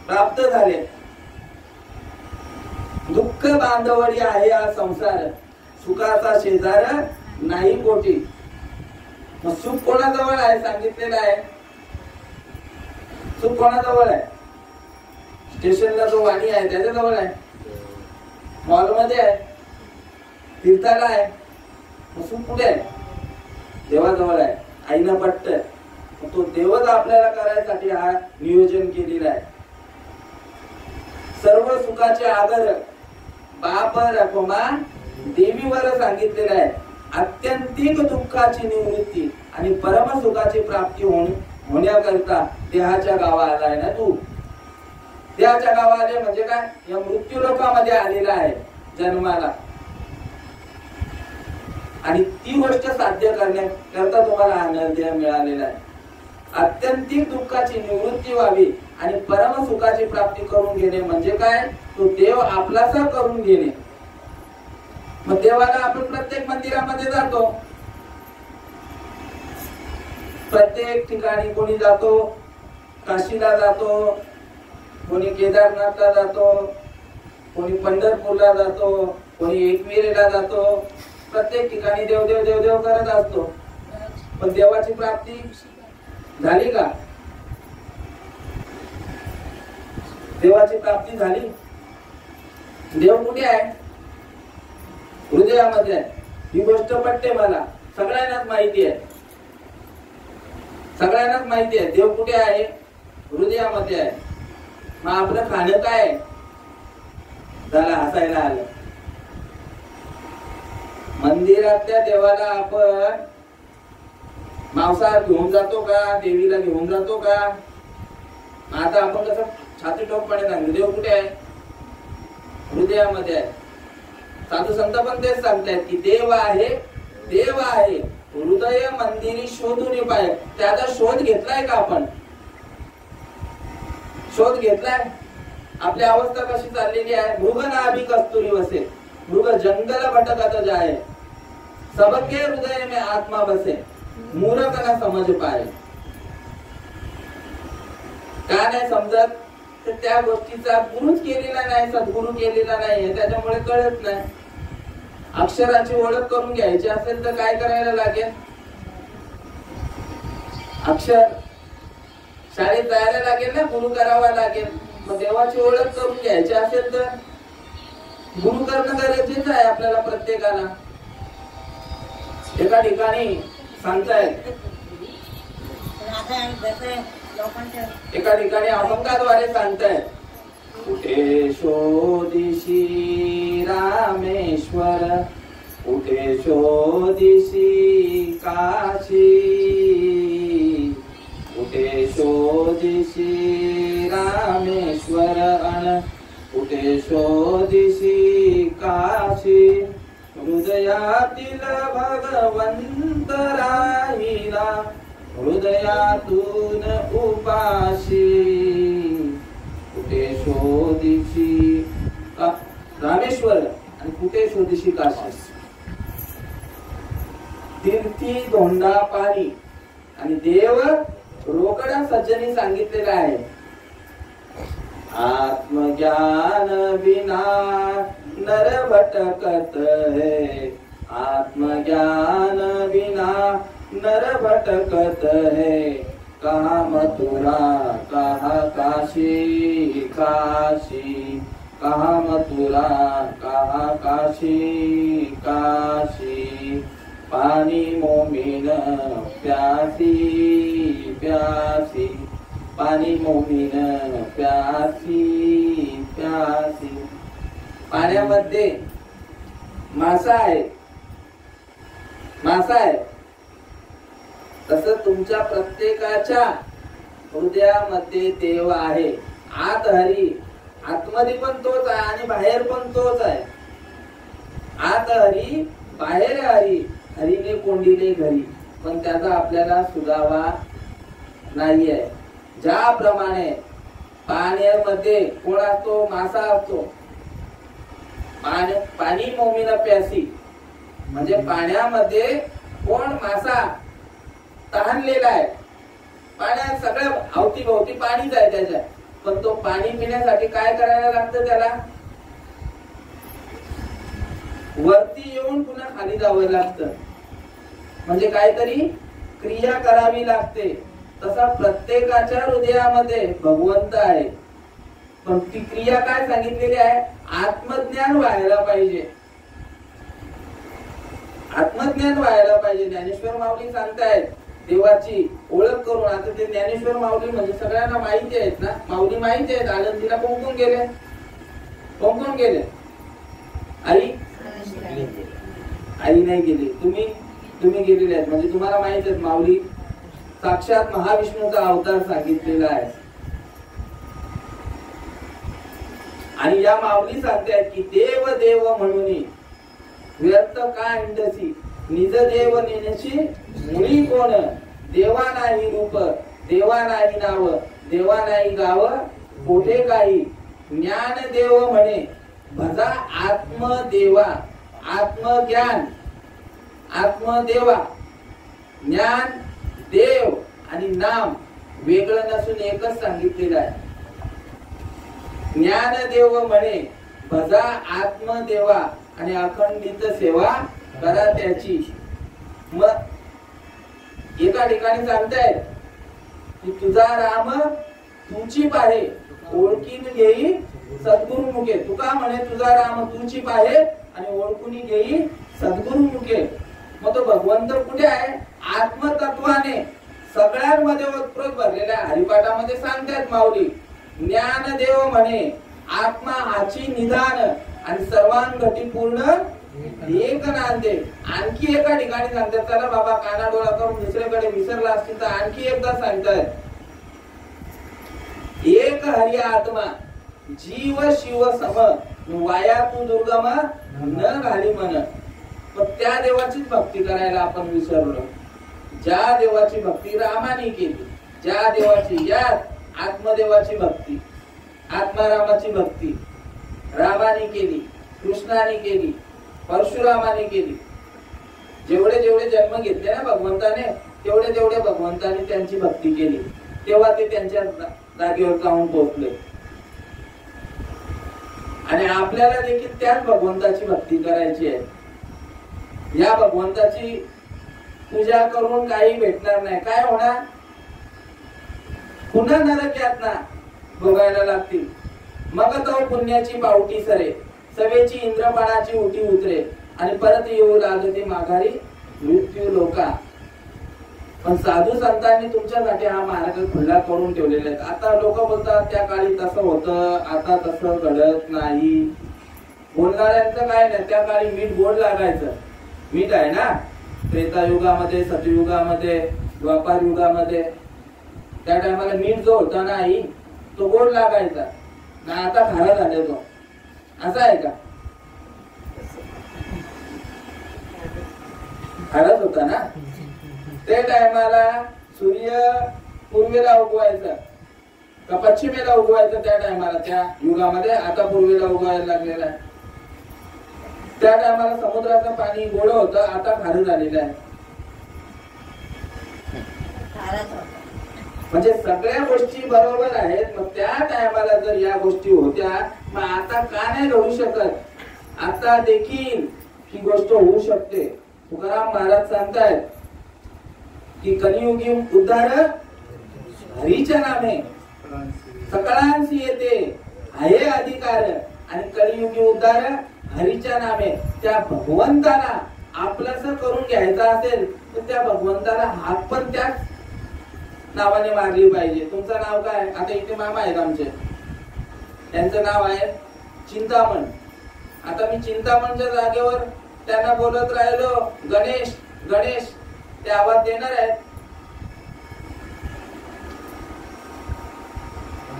प्राप्त झाले. दुःख बांधवडी आहे हा संसार, सुखाचा शेजार नाही कोटी. मग सुख कोणाजवळ आहे? सांगितलेलं आहे. सुख कोणाजवळ आहे? स्टेशनला जो वाणी आहे त्याच्याजवळ आहे, मॉलमध्ये आहे, तीर्थाला आहे. मग सुख कुठे आहे? देवाजवळ आहे. आईनं पट्ट, तो देवच आपल्याला करायसाठी हा नियोजन केलेला आहे. सर्व सुखाचे आदर बाप रखमा देवीवर सांगितलेलं आहे. आत्यंतिक दुःखाची निवृत्ती आणि परम सुखाची प्राप्ती होण्याकरता देहाच्या गावा आलाय ना तू. देहाच्या गावा आले म्हणजे काय? या मृत्यू लोकामध्ये आलेला आहे जन्माला. आणि ती गोष्ट साध्य करण्याकरता तुम्हाला आनंद मिळालेला आहे. आत्यंतिक दुःखाची निवृत्ती व्हावी आणि परम सुखाची प्राप्ती करून घेणे म्हणजे काय? तो देव आपलासा करून घेणे. मग देवाला आपण प्रत्येक मंदिरामध्ये जातो, प्रत्येक ठिकाणी. कोणी जातो काशीला जातो, कोणी केदारनाथला जातो, कोणी पंढरपूरला जातो, कोणी एकविरेला जातो. प्रत्येक ठिकाणी देव देव देव देव करत असतो. पण देवाची प्राप्ती झाली का? देवाची प्राप्ती झाली? देव कुठे आहे? हृदयामध्ये आहे. ही गोष्ट पटते मला, सगळ्यांनाच माहिती आहे. सगळ्यांनाच माहिती आहे देव कुठे आहे? हृदयामध्ये आहे. मग आपलं खाणं काय? त्याला हसायला आलं. मंदिरातल्या देवाला आपण मांसाहार घेऊन जातो का? देवीला घेऊन जातो का? आता आपण कसं छाती टोकपणे सांगतो देव कुठे आहे? हृदयामध्ये आहे. साधू संत पण तेच सांगतायत की देव आहे, देव आहे हृदय मंदिरी शोधून पाय. त्याचा शोध घेतलाय का आपण? शोध घेतलाय? आपली अवस्था कशी चाललेली आहे? मृग नाभी कस्तुरी वसे, मृग जंगल भटकत जाए, सबके हृदय में आत्मा बसे, मूर्ख न समज पाए. का नाही समजत? तर त्या गोष्टीचा गुरुच केलेला नाही, सद्गुरु केलेला नाही, त्याच्यामुळे कळत नाही. अक्षराची ओळख करून घ्यायची असेल तर काय करायला लागेल? अक्षर शाळेत जायला लागेल ना, गुरु करावा लागेल. मग देवाची ओळख करून घ्यायची असेल तर गुरु करणं गरजेचं आहे आपल्याला प्रत्येकाला. एका ठिकाणी सांगतायत, एका ठिकाणी अभंगाद्वारे सांगतायत, कुठे शोधिशी रामेश्वर, कुठे शोधिशी काशी, कुठे शोधिशी रामेश्वर अन कुठे शोधिशी काशी. हृदयातील भगवंत राहिला, हृदयातून उपाशी. कुठे शोधिशी रामेश्वर आणि कुठे शोधिशी काशी. तीर्थी धोंडा पाणी आणि देव रोकडा सज्जनी सांगितलेला आहे. आत्मज्ञान बिना नर भटकत है, आत्मज्ञान बिना नर भटकत है कहाँ मथुरा कहाँ काशी काशी, कहाँ मथुरा कहाँ काशी काशी, पानी मोमिन प्यासी प्यासी, पाणी मोमीन प्यासी प्यासी। पाण्यामध्ये मासा आहे, मासा आहे। तसं तुमच्या प्रत्येकाच्या हृदयामध्ये देव आहे। आत हरी, आतमध्ये पण तोच आहे आणि बाहेर पण तोच आहे। आत हरी बाहेर हरी, हरीने कोंडीले घरी, पण त्याचा आपल्याला सुगावा नाहीये। ज्याप्रमाणे पाण्यामध्ये कोण असतो, मासा असतो। पाणी मोमीन प्यासी म्हणजे पाण्यामध्ये कोण मासा तहानलेला आहे। पाण्यात सगळं अवतीभोवती पाणीच आहे त्याच्यात, पण तो पाणी पिण्यासाठी काय करायला लागतं त्याला, वरती येऊन पुन्हा खाली जावं लागतं, म्हणजे काहीतरी क्रिया करावी लागते। तसा प्रत्येकाच्या हृदयामध्ये भगवंत आहे, पण ती क्रिया काय सांगितलेली आहे, आत्मज्ञान व्हायला पाहिजे, आत्मज्ञान व्हायला पाहिजे। ज्ञानेश्वर माऊली सांगतायत देवाची ओळख करून। आता ते ज्ञानेश्वर माऊली म्हणजे सगळ्यांना माहिती आहेत ना, माऊली माहिती आहेत। आनंदीला कोण कोण गेले, कोण कोण गेले, आई आई नाही गेली, तुम्ही गेलेले आहेत, म्हणजे तुम्हाला माहित आहे माऊली साक्षात महाविष्णूचा अवतार सांगितलेला आहे। आणि या माऊली सांगतात की देव देव म्हणून व्यर्थ का हिंडसी, निज देव नेनशी मुळी कोण, देवा नाही रूप देवा नाही नाव, देवा नाही गाव कोठे काही, ज्ञान देव म्हणे भजा आत्मदेवा, आत्मज्ञान आत्मदेवा, ज्ञान देव आणि नाम वेगळं नसून एकच सांगितलेलं आहे। ज्ञान देव म्हणे भजा आत्मदेवा आणि अखंडित सेवा करा त्याची। मग एका ठिकाणी सांगतायत की तुझा राम तुची पाहे, ओळखीन घेई सद्गुरु मुखे। तुका म्हणे तुझा राम तुची पाहे आणि ओळखून घेई सद्गुरु मुखे। मग तो भगवंत कुठे आहे, आत्मतत्वाने सगळ्यांमध्ये ओतप्रोत भरलेल्या हरिपाठामध्ये सांगतात माऊली, ज्ञानदेव म्हणे आत्मा हाची निधान आणि सर्वांगठी पूर्ण एक नांदे। आणखी एका ठिकाणी सांगतात, चला बाबा कानाडोळा करून दुसऱ्याकडे विसरला असतील तर आणखी एकदा सांगतात, एक हरी आत्मा जीव शिव सम, वाया तू दुर्गम न घाली मन। पण त्या देवाचीच भक्ती करायला आपण विसरलो। ज्या देवाची भक्ती रामाने केली, ज्या देवाची, यात आत्मदेवाची भक्ती, आत्मारामाची भक्ती रामाने केली, कृष्णाने केली, परशुरामाने केली। जेवढे जेवढे जन्म घेतले ना भगवंताने, तेवढे तेवढे भगवंताने त्यांची भक्ती केली, तेव्हा ते त्यांच्या जागेवर जाऊन पोहोचले। आणि आपल्याला देखील त्याच भगवंताची भक्ती करायची आहे। या भगवंताची पूजा करून काही भेटणार नाही, काय होणार, पुन्हा नरक यातना भोगायला लागतील। मग तो पुण्याची पावटी सरे, सवेची इंद्रपाळाची उटी उतरे आणि परत येऊ लागते माघारी मृत्यू लोका। पण साधू संतांनी तुमच्यासाठी हा मार्ग खुला करून ठेवलेला आहे। आता लोक बोलतात त्या काळी तसं होतं, आता तसं घडत नाही। बोलणाऱ्यांचं काय नाही, त्या काळी मीठ गोड लागायचं, मीठ आहे ना, त्रेतायुगामध्ये, सतयुगामध्ये, द्वापार युगामध्ये, त्या टायमाला मीठ जो होता ना आई, तो गोड लागायचा ना, आता खारा झाला तो, असं आहे का, खाराच होता ना। त्या टायमाला सूर्य पूर्वेला उगवायचा का पश्चिमेला उगवायचा, त्या टायमाला, त्या युगामध्ये। आता पूर्वेला उगवायला लागलेला आहे। त्या टायमाला समुद्राचं पाणी गोड होतं, आता खारं झालेलं आहे। म्हणजे सगळ्या गोष्टी बरोबर आहेत। मग त्या टायमाला जर या गोष्टी होत्या, मग आता का नाही घडू शकत, आता देखील ही गोष्ट होऊ शकते। तुकाराम महाराज सांगतायत की कलियुगी उद्धार हरीच्या नामे सकळांसी येते आहे अधिकार, आणि कलियुगी उद्धार हरीच्या नामे. त्या भगवंताला आपलंसं करून घ्यायचा असेल तर त्या भगवंताला हाक पण त्याच नावाने मारली पाहिजे. तुमचं नाव काय? आता इथे मामा आहेत आमचे, त्यांचं नाव आहे चिंतामण. आता मी चिंतामणच्या जागेवर त्यांना बोलत राहिलो गणेश गणेश, ते आवाज देणार आहेत?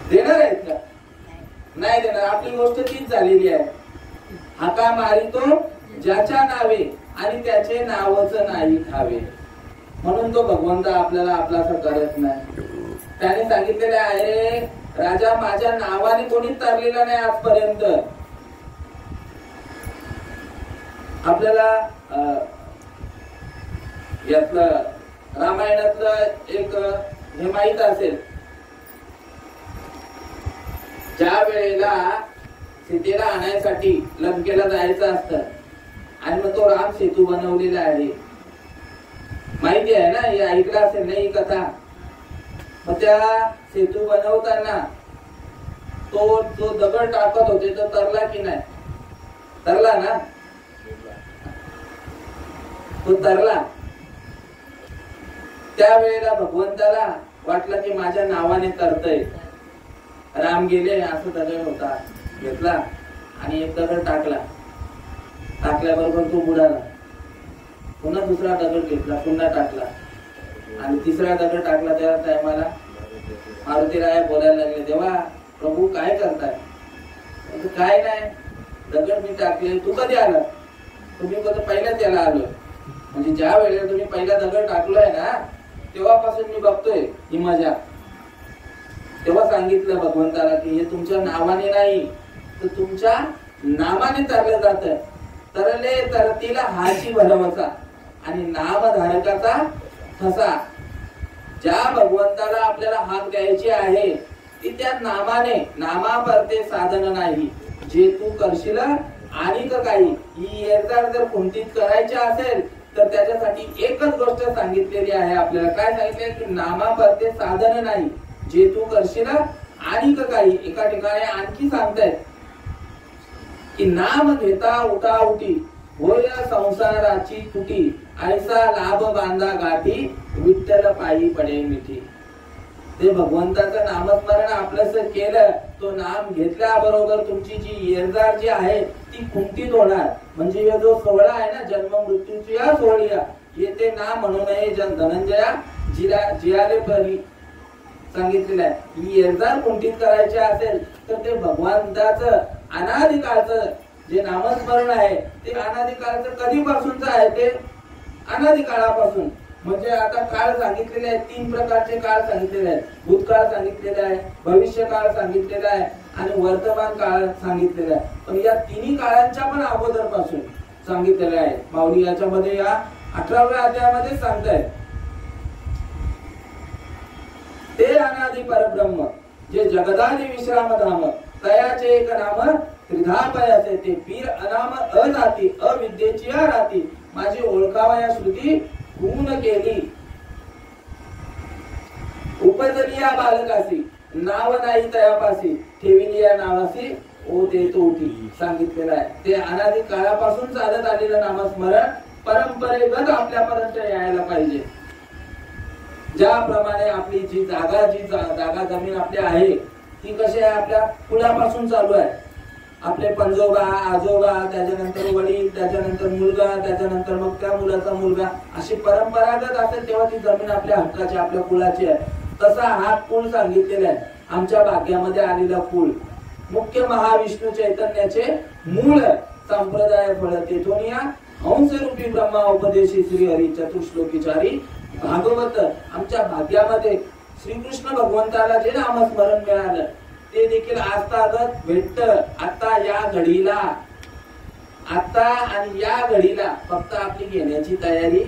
देणार आहेत का? नाही देणार. आपली गोष्ट तीच झालेली आहे. हाका मारितो ज्याच्या नावे आणि त्याचे नावच नाही ठावे. म्हणून तो भगवंत आपल्याला आपलासा करत नाही. त्याने सांगितलेले आहे, राजा माझ्या नावाने कोणी तरलेला नाही आजपर्यंत. आपल्याला यातलं रामायणातलं एक हे माहित असेल, ज्या वेळेला सीतेला आणायसाठी लंकेला जायचं असतं आणि मग तो राम सेतू बनवलेला आहे, माहिती आहे ना, हे ऐकलं असेल नाही कथा. मग त्या सेतू बनवताना तो जो दगड टाकत होते तो तरला की नाही? तरला ना, तो तरला. त्यावेळेला भगवंताला वाटलं की माझ्या नावाने तरतय. राम गेले, असं दगड होता, घेतला आणि एक दगड टाकला. टाकल्याबरोबर तो बुडाला. पुन्हा दुसरा दगड घेतला, पुन्हा टाकला आणि तिसरा दगड टाकला. त्या टायमाला मारुतीराया बोलायला लागले, देवा प्रभू काय करताय? काय नाही, दगड मी टाकले. तू कधी आला? तुम्ही पहिल्याच याला आलोय. म्हणजे ज्या वेळेला तुम्ही पहिला दगड टाकलोय ना, तेव्हापासून मी बघतोय ही मजा. तेव्हा सांगितलं भगवंताला की हे तुमच्या नावाने नाही तर तुमच्या नामाने तरलं जात. तरले तरतीला हाची भरवसा आणि नामधारकाचा ठसा. ज्या भगवंताला आपल्याला हाक द्यायची आहे ती त्या नामाने, नामापरते साधन नाही. जे तू करशील आणि काही ही येरदार जर कुंठित करायची असेल तर त्याच्यासाठी एकच गोष्ट सांगितलेली आहे आपल्याला. काय सांगितले की नामापरते साधन नाही, जे तू करशील आणि काही. एका ठिकाणी आणखी सांगतायत की नाम घेता उठा उठी होय संसाराची तुटी, ऐसा लाभ बांधा गाठी विठ्ठल पायी पडे मिठी. ते भगवंताचं नामस्मरण आपलंसं केलं, तो नाम घेतल्याबरोबर तुमची जी येरदार जी आहे ती कुंठित होणार. म्हणजे जो सोहळा आहे ना, जन्म मृत्यूची या सोहळ्या येते ना म्हणून धनंजया जियाले परी सांगितलेलं आहे. ही येरदार कुंठित करायची असेल तर ते भगवंताचं अनादिकाळचं जे नामस्मरण आहे ते अनादिकाळचं कधीपासूनच आहे, ते अनादिकाळापासून. म्हणजे आता काळ सांगितलेले आहेत, 3 प्रकारचे काळ सांगितलेले आहेत. भूतकाळ सांगितलेला आहे, भविष्य काळ सांगितलेला आहे आणि वर्तमान काळ सांगितलेला आहे. पण या तिन्ही काळांच्या पण अगोदर पासून सांगितलेलं आहे. माऊली याच्यामध्ये या 18व्या अध्यायामध्ये सांगतायत, ते अनादि परब्रह्म जे जगदादि विश्राम धाम, तयाचे एक नाम त्रिधापयाचे. ते पीर अनाम अजाती अविद्येची राती, माझी ओळखावा या श्रुती गुण केली. उपजली या बालकासी नाव नाही तयापासी, ठेविली या नावासी ओ ते तोटी सांगितलेलं आहे. ते अनादि काळापासून चालत आलेलं नामस्मरण परंपरेगत आपल्यापर्यंत यायला पाहिजे. ज्याप्रमाणे आपली जी जागा जमीन आपली आहे ती कशी आहे, आपल्या कुळापासून चालू आहे. आपले पंजोबा आजोबा, त्याच्यानंतर वडील, त्याच्यानंतर मुलगा, त्याच्यानंतर मग त्या मुलाचा मुलगा, अशी परंपरागत असेल तेव्हा ती जमीन आपल्या हक्काची, आपल्या कुळाची आहे. तसा हा कुळ सांगितलेला आहे. आमच्या भाग्यामध्ये आलेला कुळ मुख्य महाविष्णू चैतन्याचे मूळ संप्रदाय फळ तेथून या हंसरूपी ब्रह्मा उपदेशी श्री हरी चतुश्लोकीचारी भागवत. आमच्या भाग्यामध्ये श्रीकृष्ण भगवंताला जे नामस्मरण मिळालं ते देखील आजतागत भेटत. आता या घडीला, आता आणि या घडीला फक्त आपली घेण्याची तयारी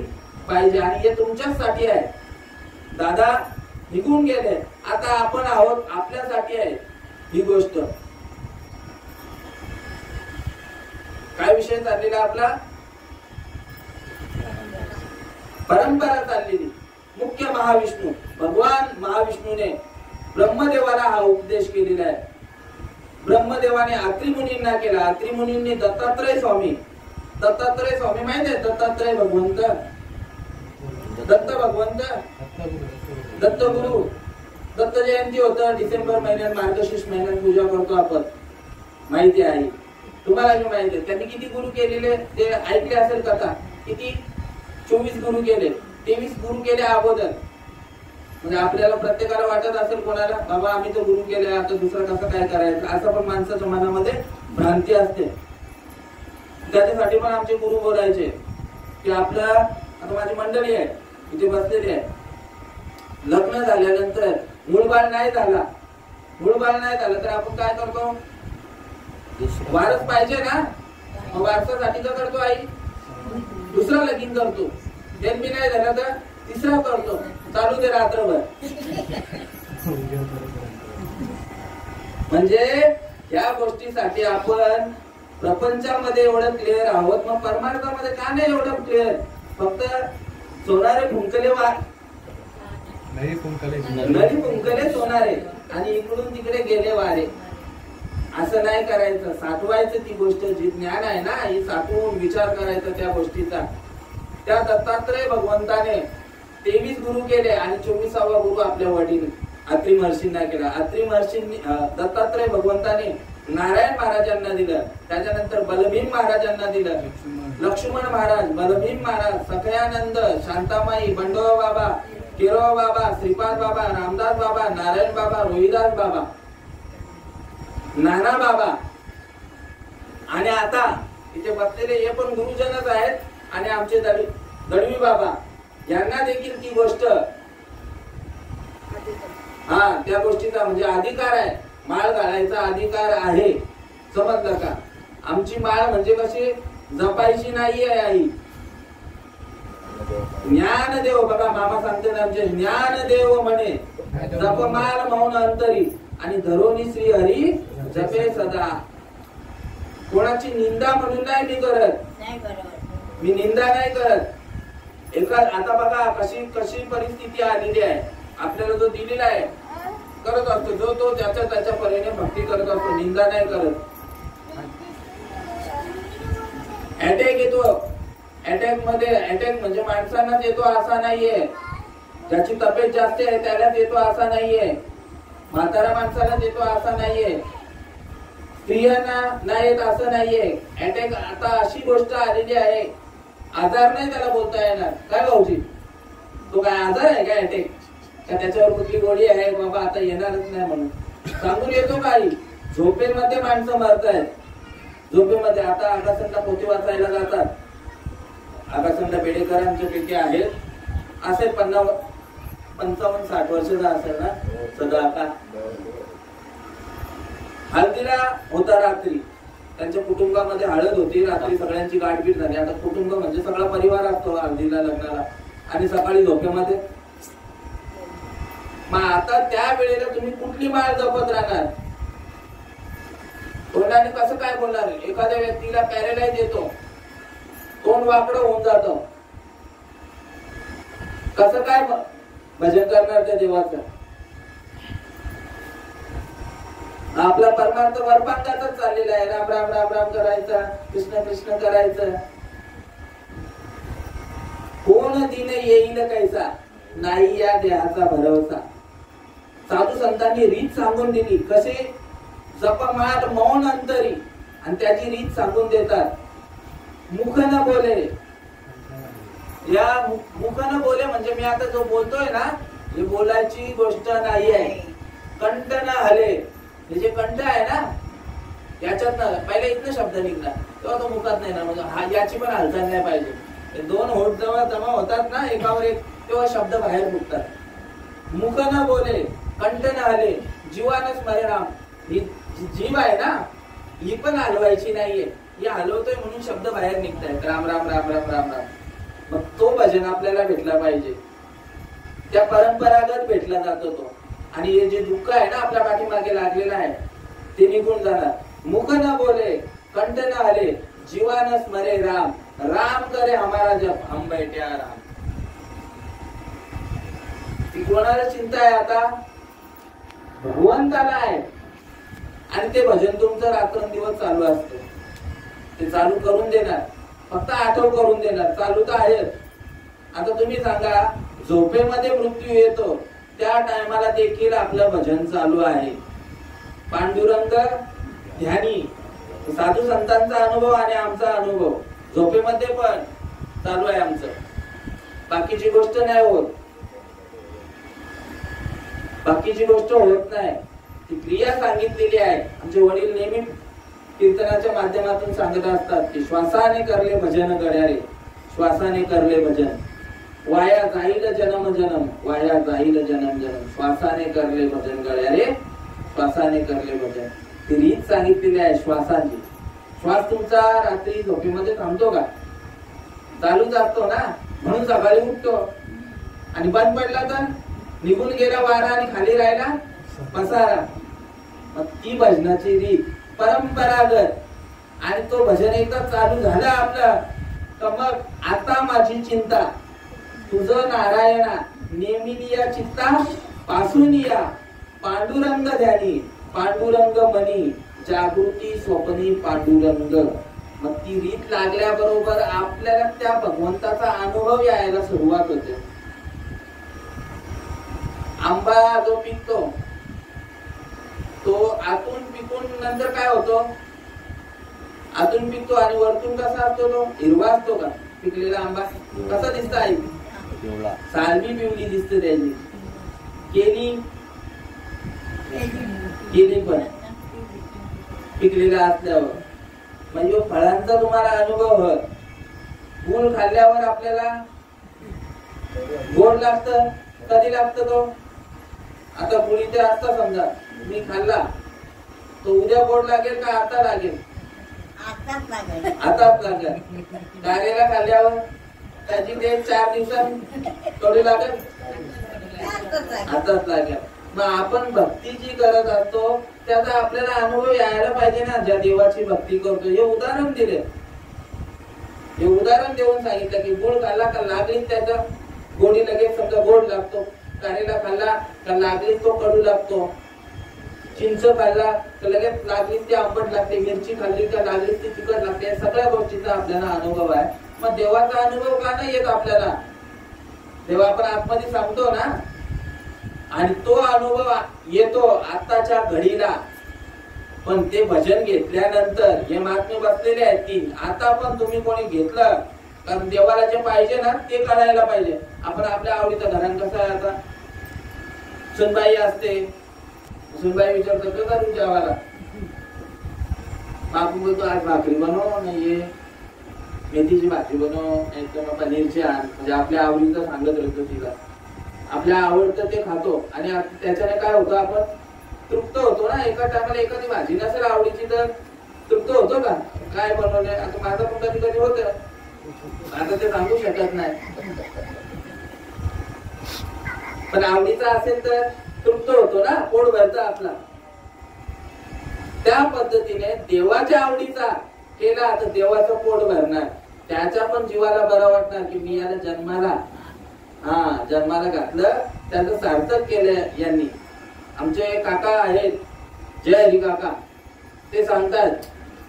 पाहिजे. आणि हे तुमच्यासाठी आहे. दादा निघून गेले, आता आपण आहोत, आपल्यासाठी आहे ही गोष्ट. काय विषय चाललेला आपला? परंपरा चाललेली. मुख्य महाविष्णू भगवान महाविष्णूने ब्रह्मदेवाला हा उपदेश केलेला आहे. ब्रह्मदेवाने अत्री मुनींना केला. अत्री मुनींनी दत्तात्रय स्वामी माहिती आहे? दत्तात्रय भगवंत, दत्त भगवंत, दत्तगुरु. दत्त जयंती होतं डिसेंबर महिन्यात, मार्गशीर्ष महिन्यात पूजा करतो आपण, माहिती आहे तुम्हाला? माहिती आहे त्यांनी किती गुरु केलेले ते ऐकले असेल कथा. किती? 24 गुरु केले, 23 गुरु केले अगोदर. म्हणजे आपल्याला प्रत्येकाला वाटत असेल कोणाला, बाबा आम्ही तर गुरु केले, आता दुसरं कसं काय करायचं, असं पण माणसाच्या मनामध्ये भ्रांती असते. त्याच्यासाठी पण आमचे गुरु बोलायचे की आपलं, आता माझी मंडळी आहे इथे बसलेली आहे, लग्न झाल्यानंतर मूळबाळ नाही झाला तर आपण काय करतो? वारस पाहिजे ना, मग वारसासाठी काय करतो? आई दुसरा लगीन करतो. ते मी नाही झाला तर तिसरा करतो, चालू दे रात्रभर. म्हणजे या गोष्टीसाठी आपण प्रपंचामध्ये एवढं क्लिअर आहोत, मग परमार्थामध्ये का नाही एवढं क्लिअर? फक्त सोनारे फुंकले नदी फुंकले सोनारे आणि इकडून तिकडे गेले वारे, असं नाही करायचं. साठवायचं ती गोष्ट, जी ज्ञान आहे ना, ही साठवून विचार करायचा त्या गोष्टीचा. त्या दत्तात्रय भगवंताने 23 गुरु केले आणि 24वा गुरु आपल्या वडील अत्री महर्षींना केला. अत्री महर्षींनी, दत्तात्रय भगवंताने नारायण महाराजांना दिलं, त्याच्यानंतर बलभीम महाराजांना दिलं, लक्ष्मण महाराज, बलभीम महाराज, सखयानंद, शांतामाई, बंडोबा बाबा, केरोबा बाबा, श्रीपाद बाबा, रामदास बाबा, नारायण बाबा, रोहिदास बाबा, नाना बाबा. आणि आता इथे बसलेले हे पण गुरुजनच आहेत. आणि आमचे दळवी बाबा, यांना देखील ती गोष्ट, त्या गोष्टीचा म्हणजे अधिकार आहे, माळ घालायचा अधिकार आहे. समजलं का? आमची माळ म्हणजे कशी जपायची नाहीये आई. ज्ञानदेव बघा, मामा सांगते ना आमचे, ज्ञानदेव म्हणे जपमाल मौन अंतरी आणि धरोनी श्री हरी जपे सदा. कोणाची निंदा म्हणून नाही मी करत, मी निंदा नाही करत. आता बघा कशी परिस्थिती आलेली आहे. आपल्याला जो दिलेला आहे करत असतो, जो तो त्याच्या परीने भक्ती करत असतो, निंदा नाही करत. अटॅक येतो, अटॅक म्हणजे माणसांनाच येतो असा नाहीये, ज्याची तब्येत जास्त आहे त्यालाच येतो असा नाहीये, म्हातारा माणसालाच येतो असा नाहीये, स्त्रियांना नाही येत असं नाहीये. अटॅक आता अशी गोष्ट आलेली आहे, आजार नाही त्याला बोलता येणार. काय भाऊजी, तो काय आजार आहे काय अटॅक? का त्याच्यावर कुठली गोळी आहे बाबा आता येणारच नाही म्हणून सांगून येतो काही? झोपेमध्ये माणसं मरतायत, झोपेमध्ये. आता आकाशंला पोते वाचायला जातात, आकाशंला बेडेकरांचे पैकी आहेत, असेल 55-60 वर्षाचा असेल ना सगळं. आता हळदीला होता रात्री, त्यांच्या कुटुंबामध्ये हळद होती, रात्री सगळ्यांची गाठभीट झाली. आता कुटुंब म्हणजे सगळा परिवार असतो हळदीला, लग्नाला, आणि सकाळी झोपेमध्ये. मग आता त्या वेळेला तुम्ही कुठली माळ जपत राहणार? तोंडाने कसं काय बोलणार? एखाद्या व्यक्तीला पॅरालाइज येतो, तोंड वाकडं होऊन जातं, कसं काय भजन करणार त्या देवाचं? आपला परमार्थ वरपांगातच चाललेला आहे, राम राम राम राम करायचा, कृष्ण कृष्ण करायचं. कोण दिन येईल कैसा, नाही या देहाचा भरवसा. साधू संतांनी रीत सांगून दिली, कसे जपमाळ मौन अंतरी, आणि त्याची रीत सांगून देतात. मुख न बोले, या मुख न बोले म्हणजे मी आता जो बोलतोय ना, हे बोलायची गोष्ट नाही आहे. कंठ न हले, हे जे कंठ आहे ना याच्यात ना पहिले इथनं शब्द निघणार, तेव्हा तो मुखात नाही ना, म्हणजे याची पण हालचाल नाही पाहिजे. दोन होठ जेव्हा जमा होतात ना एकावर एक, तेव्हा शब्द बाहेर फुटतात. मुख न बोले, कंठ न हले, जीवान स्मरे राम. ही जीव आहे ना, ही पण हलवायची नाहीये, ही हलवतोय म्हणून शब्द बाहेर निघतायत, राम राम राम राम राम राम. मग तो भजन आपल्याला भेटला पाहिजे, त्या परंपरागत भेटला जातो तो. आणि हे जे दुःख आहे ना आपल्या पाठीमागे लागलेलं आहे ते निघून जाणार. मुख न बोले, कंठ न हले, जीवान स्मरे राम, राम करे हमारा जप, हम बैठे राम. ती कोणाला चिंता आहे आता? भगवंताला आहे. आणि ते भजन तुमचं रात्रंदिवस चालू असतं. ते चालू करून देणार, फक्त आठवण करून देणार. चालू तर आहेच. आता तुम्ही सांगा, झोपेमध्ये मृत्यू येतो त्या टायमाला देखील आपलं भजन चालू आहे. पांडुरंग ध्यानी, साधू संतांचा अनुभव आणि आमचा अनुभव झोपेमध्ये पण चालू आहे आमचं. बाकीची गोष्ट नाही होत, बाकीची गोष्ट होत नाही. ती क्रिया सांगितलेली आहे. आमचे वडील नेहमी कीर्तनाच्या माध्यमातून सांगत असतात की श्वासाने करले भजन गड्यारे, श्वासाने करले भजन. वाया जाईल जन्म जन्म, वाया जाईल जन्म जन्म, श्वासाने करले भजन गड्यारे, श्वासाने करले भजन. ती रीत सांगितलेली आहे श्वासाची. श्वास तुमचा रात्री झोपेमध्ये थांबतो का? चालूच असतो ना, म्हणून सकाळी उठतो. आणि बंद पडला तर निघून गेला वारा आणि खाली राहिला पसारा. मग ती भजनाची रीत परंपरागत. आणि तो भजन एकदा चालू झाला आपलं तर मग आता माझी चिंता तुझं नारायणा, नेमिली या चित्ता पासून या, पांडुरंग ध्यानी, पांडुरंग मनी, जागृती स्वप्नी पांडुरंग. मग ती रीत लागल्याबरोबर आपल्याला त्या भगवंताचा अनुभव यायला सुरुवात होते. आंबा जो पिकतो तो आतून पिकून नंतर काय होतो? आतून पिकतो आणि वरतून कसा असतो? तो हिरवा असतो का? पिकलेला आंबा कसा दिसतो? आई सालवी पिवली दिसते त्याची. केली पण पिकलेला असल्यावर. म्हणजे फळांचा तुम्हाला अनुभव होय. गुळ खाल्ल्यावर आपल्याला गोड लागतं. कधी लागतं तो? आता गुळीचे असता समजा मी खाल्ला तो उद्या गोड लागेल का आता लागेल? आताच लागेल. कारेला खाल्ल्यावर त्याची ते 4 दिवसांनी कडू लागेल? आताच लागेल. मग आपण भक्ती जी करत असतो त्याचा आपल्याला अनुभव यायला पाहिजे ना. ज्या देवाची भक्ती करतो. हे उदाहरण दिले, हे उदाहरण देऊन सांगितलं की गुळ खाल्ला का लागली त्याचा गोडी लगेच समजा गोड लागतो. कारेला खाल्ला का लागली तो कडू लागतो. चिंच खाल्ला तर लगेच लागली ती आंबट लागते. मिरची खाल्ली का लागली ती तिखट लागते. सगळ्या गोष्टीचा आपल्याला अनुभव आहे. मग देवाचा अनुभव का नाही येत आपल्याला? देवा आपण आतमध्ये सांगतो ना. आणि तो अनुभव येतो आताच्या घडीला. पण ते भजन घेतल्यानंतर हे महात्मे बसलेले आहेत 3. आता पण तुम्ही कोणी घेतलं कारण देवाला जे पाहिजे ना ते करायला पाहिजे. आपण आपल्या आवडीचं घरात कसं आहे आता सुनबाई असते. सुनबाई विचारतो तो करू जेवायला. बापू बोलतो आज भाकरी बनव, नाही मेथीची भाकरी बनव, नाही तर मग पनीरची आण. म्हणजे आपल्या आवडीचं सांगत राहतो तिला. आपल्या आवडतं ते खातो. आणि त्याच्याने काय होतं? आपण तृप्त होतो ना. एका टायमाला एखादी भाजी नसेल आवडीची तर तृप्त होतो का? काय बनवलंय? आता माझं पण कधी कधी होतं. आता ते सांगू शकत नाही. पण आवडीचा असेल तर तृप्त होतो ना, पोट भरतं आपला. त्या पद्धतीने देवाच्या आवडीचा केला तर देवाचं पोट भरणार. त्याच्या पण जीवाला बरं वाटणार की मी याला जन्माला घातलं, त्याचं सार्थक केलं यांनी. आमचे काका आहेत जय हरी काका, ते सांगतात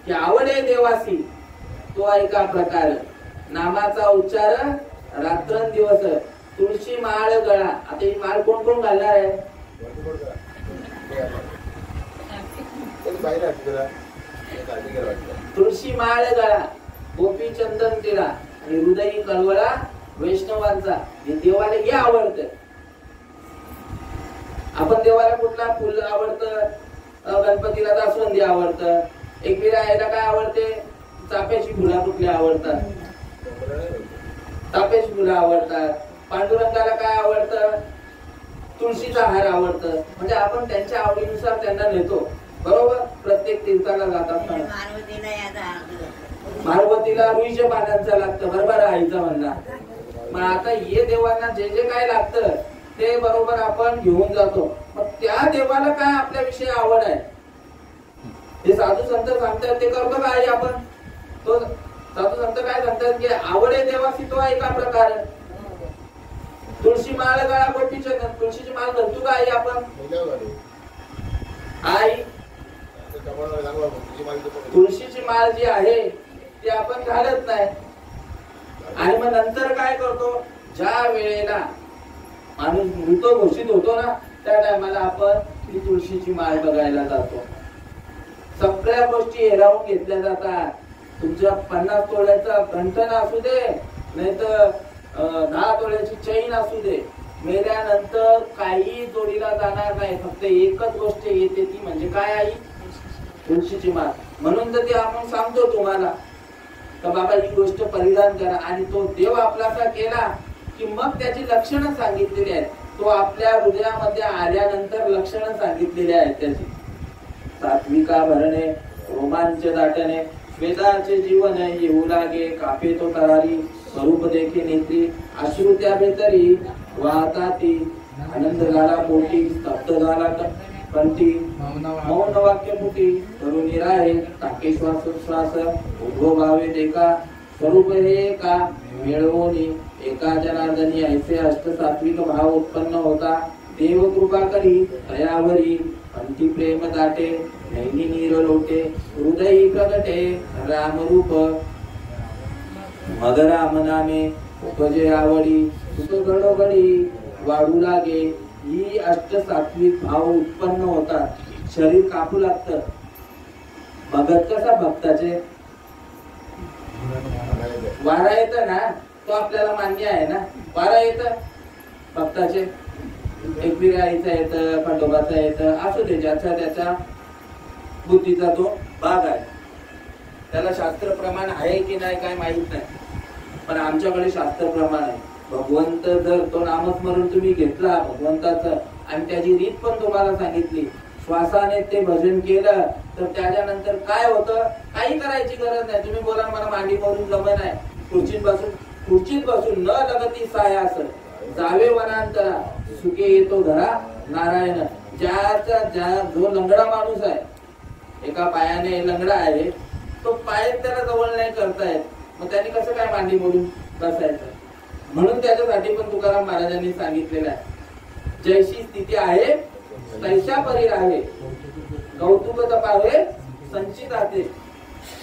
की आवड आहे देवासी तो ऐका प्रकार, नामाचा उच्चार रात्रंदिवस, तुळशी माळ गळा. आता ही माळ कोण कोण घालणार आहे? तुळशी माळ गळा, गोपी चंदन तिळा आणि हृदयी कळवळा वैष्णवांचा. हे देवाला हे आवडतं. आपण देवाला कुठला फुल आवडतं? गणपतीला जास्वंदी आवडतं. एकविरा यायला काय आवडते? चाफ्याची फुलं कुठली आवडतात? चाफ्याची फुलं आवडतात. पांडुरंगाला काय आवडतं? तुळशीचा हार आवडतं. म्हणजे आपण त्यांच्या आवडीनुसार त्यांना नेतो. बरोबर. प्रत्येक तीर्थाला जातात. मारुतीला रुईच्या पानांचा लागतं. बरोबर आईचं म्हणणं. मग आता हे देवांना जे जे काय लागतं ते बरोबर आपण घेऊन जातो. मग त्या देवाला काय आपल्याविषयी आवड आहे हे साधू संत सांगतात. ते करतो काय आपण? तो साधू संत काय सांगतात की आवड आहे देवाची तो एका प्रकार. तुळशी माळ गळा गोपीचंद, तुळशीची माळ घालतो का आई आपण? आई तुळशीची माळ जी आहे ती आपण घालत नाही. आणि मग नंतर काय करतो, ज्या वेळेला माणूस मृत घोषित होतो ना त्या टायमाला आपण ती तुळशीची माळ बघायला जातो. सगळ्या गोष्टी हेरावून घेतल्या जातात. तुमच्या 50 तोळ्याचा गंठण असू दे, नाही तर 10 तोळ्याची चैन असू दे, मेल्यानंतर काही जोडीला जाणार नाही. फक्त एकच गोष्ट येते ती म्हणजे काय आई? तुळशीची माळ. म्हणून तर ते आपण सांगतो तुम्हाला तर बाबा ही गोष्ट परिधान करा. आणि तो देव आपलासा केला की मग त्याची लक्षणं सांगितलेली आहेत. तो आपल्या हृदयामध्ये आल्यानंतर लक्षणं सांगितलेली आहेत त्याची. सात्विका भरणे, रोमांच दाटणे, वेदाचे जीवन येऊ लागे, कापे तो तरारी, स्वरूप देखे नेत्री, अश्रू त्या बेतरी वाहता ती, आनंद झाला पोटी, स्तब्ध झाला कंठी, मौन वाक्य मुठी, धरून राहे टाके श्वास श्वास, उभो भावे देखा, स्वरूप हे का मिळवोनी, एका जनार्दनी ऐसे अष्ट सात्विक भाव उत्पन्न होता. देव कृपा करी दयावरी, अंती प्रेम दाटे, नैनी नीर लोटे, हृदयी प्रगटे रामरूप, मग राम नामे उपजे आवडी, सुख घडोघडी वाढू लागे. ही अष्ट सात्विक भाव उत्पन्न होतात. शरीर कापू लागतं. भगत कसा भक्ताचे वारा येत ना, तो आपल्याला मान्य आहे ना. वारा येत भक्ताचे, एकविराईचा येतं, खंडोबाचा येतं, असू दे, ज्याचा त्याचा बुद्धीचा तो भाग आहे. त्याला शास्त्र प्रमाण आहे की नाही काय माहित नाही, पण आमच्याकडे शास्त्र प्रमाण आहे. भगवंत जर तो नामस्मरण तुम्ही घेतला भगवंताचं आणि त्याची रीत पण तुम्हाला सांगितली, श्वासाने ते भजन केलं तर त्याच्यानंतर काय होतं काही करायची गरज नाही. तुम्ही बोला मला मांडी करून जमत नाही, खुर्चीत बसून न लगती सायास जावे वनांतरा, सुखे येतो घरा नारायण. जो लंगडा माणूस आहे, एका पायाने लंगडा आहे, तो पाय त्याला जवळ नाही करतायत, मग त्याने कसं काय मांडी मोडून बसायचं. म्हणून त्याच्यासाठी पण तुकाराम महाराजांनी सांगितलेलं आहे, जैशी स्थिती आहे तैशा परी राहे, कौतुक तपावे संचित आहे.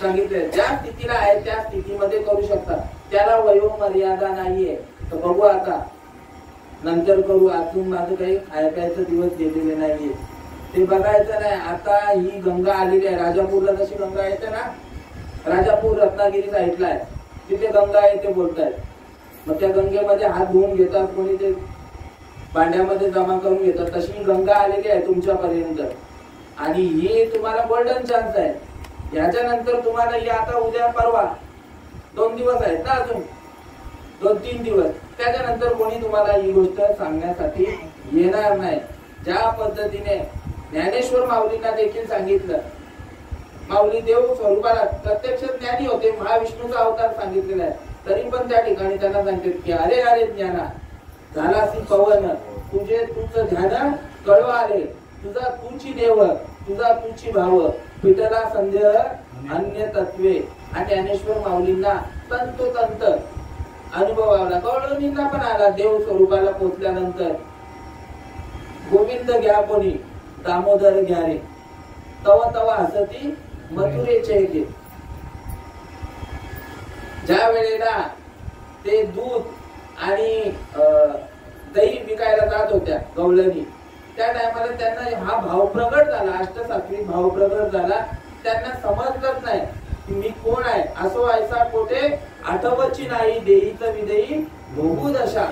सांगितले ज्या स्थितीला आहे त्या स्थितीमध्ये करू शकता. त्याला वयो मर्यादा नाहीये. तर बघू आता नंतर करू, अजून माझं काही खायप्याचं दिवस गेलेले नाहीये, ते बघायचं नाही. आता ही गंगा आलेली आहे. राजापूरला जशी गंगा येते ना, राजापूर रत्नागिरी साईडला आहे, तिथे गंगा येते बोलतायत. मग त्या गंगेमध्ये हात धुवून घेतात, कोणी ते भांड्यामध्ये जमा करून घेतात. तशी गंगा आलेली आहे तुमच्यापर्यंत. आणि ही तुम्हाला गोल्डन चान्स आहे. याच्यानंतर तुम्हाला ही आता उद्या परवा 2 दिवस आहेत ना, अजून 2-3 दिवस, त्याच्यानंतर कोणी तुम्हाला ही गोष्ट सांगण्यासाठी येणार नाही. ज्या पद्धतीने ज्ञानेश्वर माऊलींना देखील सांगितलं, माऊली देव स्वरूपाला प्रत्यक्ष ज्ञानी होते, महाविष्णूचा अवतार सांगितलेला आहे, तरी पण त्या ठिकाणी त्यांना सांगितलं की अरे अरे ज्ञाना झालासी पवन, तुझं ध्यान कळव आले, तुझा तुची देव, तुझा तुची भाव, पिटला संदेह अन्य तत्वे. आणि ज्ञानेश्वर माऊलींना तंतोतंत अनुभव आला, कळवणींना पण आला. देव स्वरूपाला पोचल्यानंतर गोविंद घ्या कोणी, दामोदर घ्या रे, तव तव हसती मथुरेचे घे. ज्या वेळेला ते दूध आणि दही विकायला जात होत्या गवळणी, त्या टायमाला त्यांना हा भाव प्रगट झाला, अष्टसात्विक भाव प्रगट झाला. त्यांना समजलंच नाही की मी कोण आहे. असो ऐसा कोठे आठवची नाही, देईच विदेई भोगू दशा.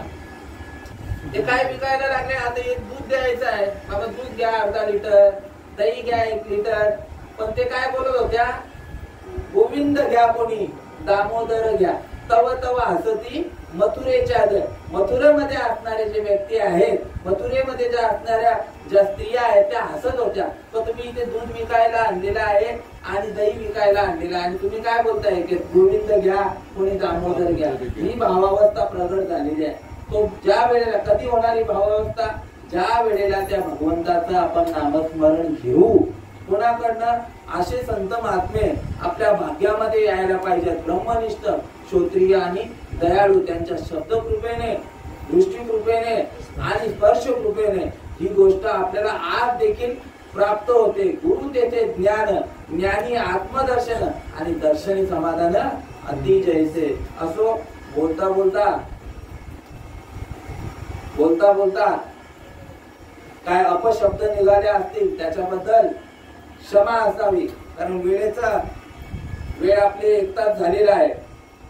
ते काय विकायला लागले, आता एक दूध द्यायचं आहे, बाबा दूध घ्या 1/2 लिटर, दही घ्या 1 लिटर. पण ते काय बोलत होत्या, गोविंद घ्या कोणी, दामोदर घ्या, तव तव हसती मथुरेच्या दर. मथुरेमध्ये असणारे जे व्यक्ती आहेत, मथुरेमध्ये ज्या असणाऱ्या ज्या स्त्रिया आहेत त्या हसत होत्या. पण तुम्ही इथे दूध विकायला आणलेलं आहे आणि दही विकायला आणलेलं आहे आणि तुम्ही काय बोलताय की गोविंद घ्या कोणी दामोदर घ्या. ही भावावस्था प्रगट झालेली आहे. तो ज्या वेळेला कधी होणारी भावावस्था, ज्या वेळेला त्या भगवंताचं आपण नामस्मरण घेऊ. कोणाकडनं, असे संत महात्मे आपल्या भाग्यामध्ये यायला पाहिजेत. ब्रह्मनिष्ठ, क्षत्रिय आणि दयाळू, त्यांच्या शब्दकृपेने दृष्टी कृपेने आणि स्पर्श कृपेने ही गोष्ट आपल्याला आज देखील प्राप्त होते. गुरु देते ज्ञान, ज्ञानी आत्मदर्शन आणि दर्शनी समाधान अति जैसे. असो बोलता बोलता काय अपशब्द निघाले असतील त्याच्याबद्दल क्षमा असावी, कारण वेळ आपली 1 तास झालेला आहे.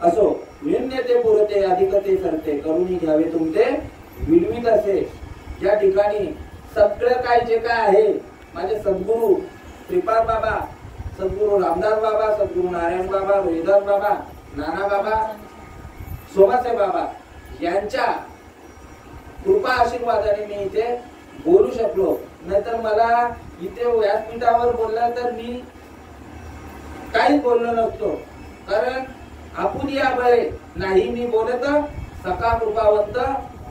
असो विण्य ते पुरते अधिक ते सरते करून घ्यावे तुमचे विडवीत असे. या ठिकाणी सगळं काय जे काय आहे माझे सद्गुरु श्रीपाद बाबा, सद्गुरु रामदास बाबा, सद्गुरु नारायण बाबा, रोहिदास बाबा, नाना बाबा, सोमासे बाबा यांच्या कृपा आशीर्वादाने मी इथे बोलू शकलो. नाहीतर मला इथे व्यासपीठावर बोलला तर मी काहीच बोललो नसतो. कारण आपण या बळे नाही मी बोलत सका कृपावंत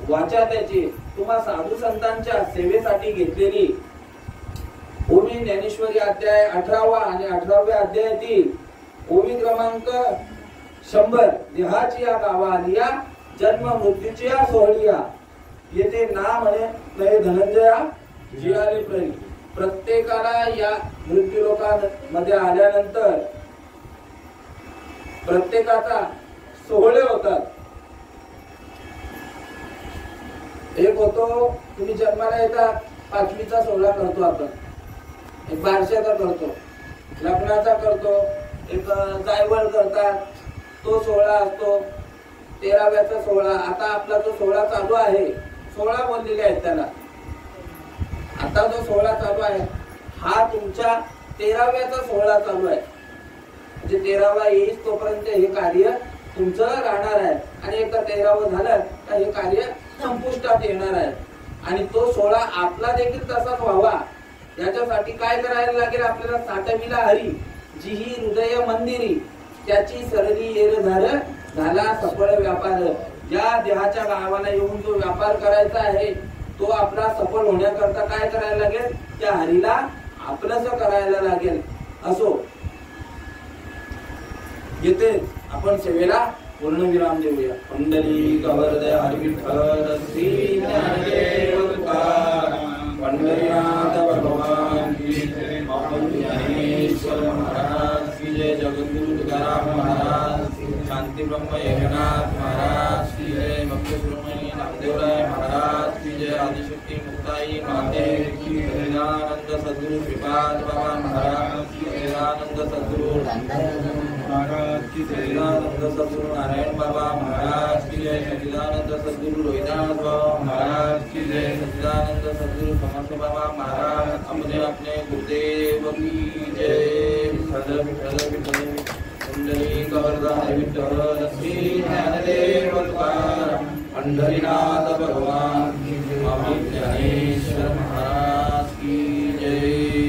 वाचा त्याची. तुम्हा साधू संतांच्या सेवेसाठी घेतलेली ओवी ज्ञानेश्वरी अध्याय 18वा आणि 18व्या अध्यायातील ओवी क्रमांक 100 देहाची या गावा आलिया जन्म मृत्यूची या सोहळिया येथे ना म्हणे नये धनंजया जियाले प्रेम. प्रत्येकाला या मृत्यू लोकांमध्ये आल्यानंतर प्रत्येकाचा सोहळे होतात. एक होतो तुम्ही जन्माला येतात 5वीचा सोहळा करतो आपण, एक बारशाचा करतो, लग्नाचा करतो, एक जायवळ करतात, तो सोहळा असतो. 13व्याचा सोहळा, आता आपला जो सोहळा चालू आहे 16 बोललेले आहेत त्याला. आता जो सोहळा चालू आहे हा तुमच्या 13व्याचा सोहळा चालू आहे. म्हणजे 13वा येईल तोपर्यंत हे कार्य तुमचं राहणार आहे आणि एकदा 13वं झालं तर हे कार्य संपुष्टात येणार आहे. आणि तो सोहळा आपला देखील तसाच व्हावा याच्यासाठी काय करायला लागेल आपल्याला? साठविला हरी जी ही हृदय मंदिरी त्याची सरली येर झाला सफळ व्यापार. या देहाच्या गावाला येऊन जो व्यापार करायचा आहे तो आपला सफल होण्याकरता काय करायला लागेल? त्या हरीला आपलंच करायला लागेल. असो येथे आपण सेवेला पूर्ण विराम देऊया. पंढरी कवरदय हरी विठ्ठल श्री ज्ञानदेव तुकाराम पंढरीनाथ भगवान की जय. ज्ञानेश्वर महाराज की जय. जगद्गुरु तुकाराम महाराज, शांती ब्रह्म एकनाथ महाराज की जय. भक्त शिरोमणी नामदेवराय महाराज की जय. आदिशक्ती मुक्ताई माते की जय. सच्चिदानंद सद्गुरु श्रीपाद बाबा महाराज की जय. सच्चिदानंद सद्गुरु महाराज की जय. सच्चिदानंद सद्गुरु नारायण बाबा महाराज की जय. सच्चिदानंद सद्गुरु रोहिदास बाबा महाराज की जय. सच्चिदानंद सद्गुरु समर्थ बाबा महाराज अपने गुरुदेव की जय. विठ्ठल विठ्ठल विठ्ठल. पंढरी कवरदा हरी विठ्ठल श्री ज्ञानदेव तुकाराम पंढरीनाथ भगवान की जय. ज्ञानेश्वर महाराज की जय.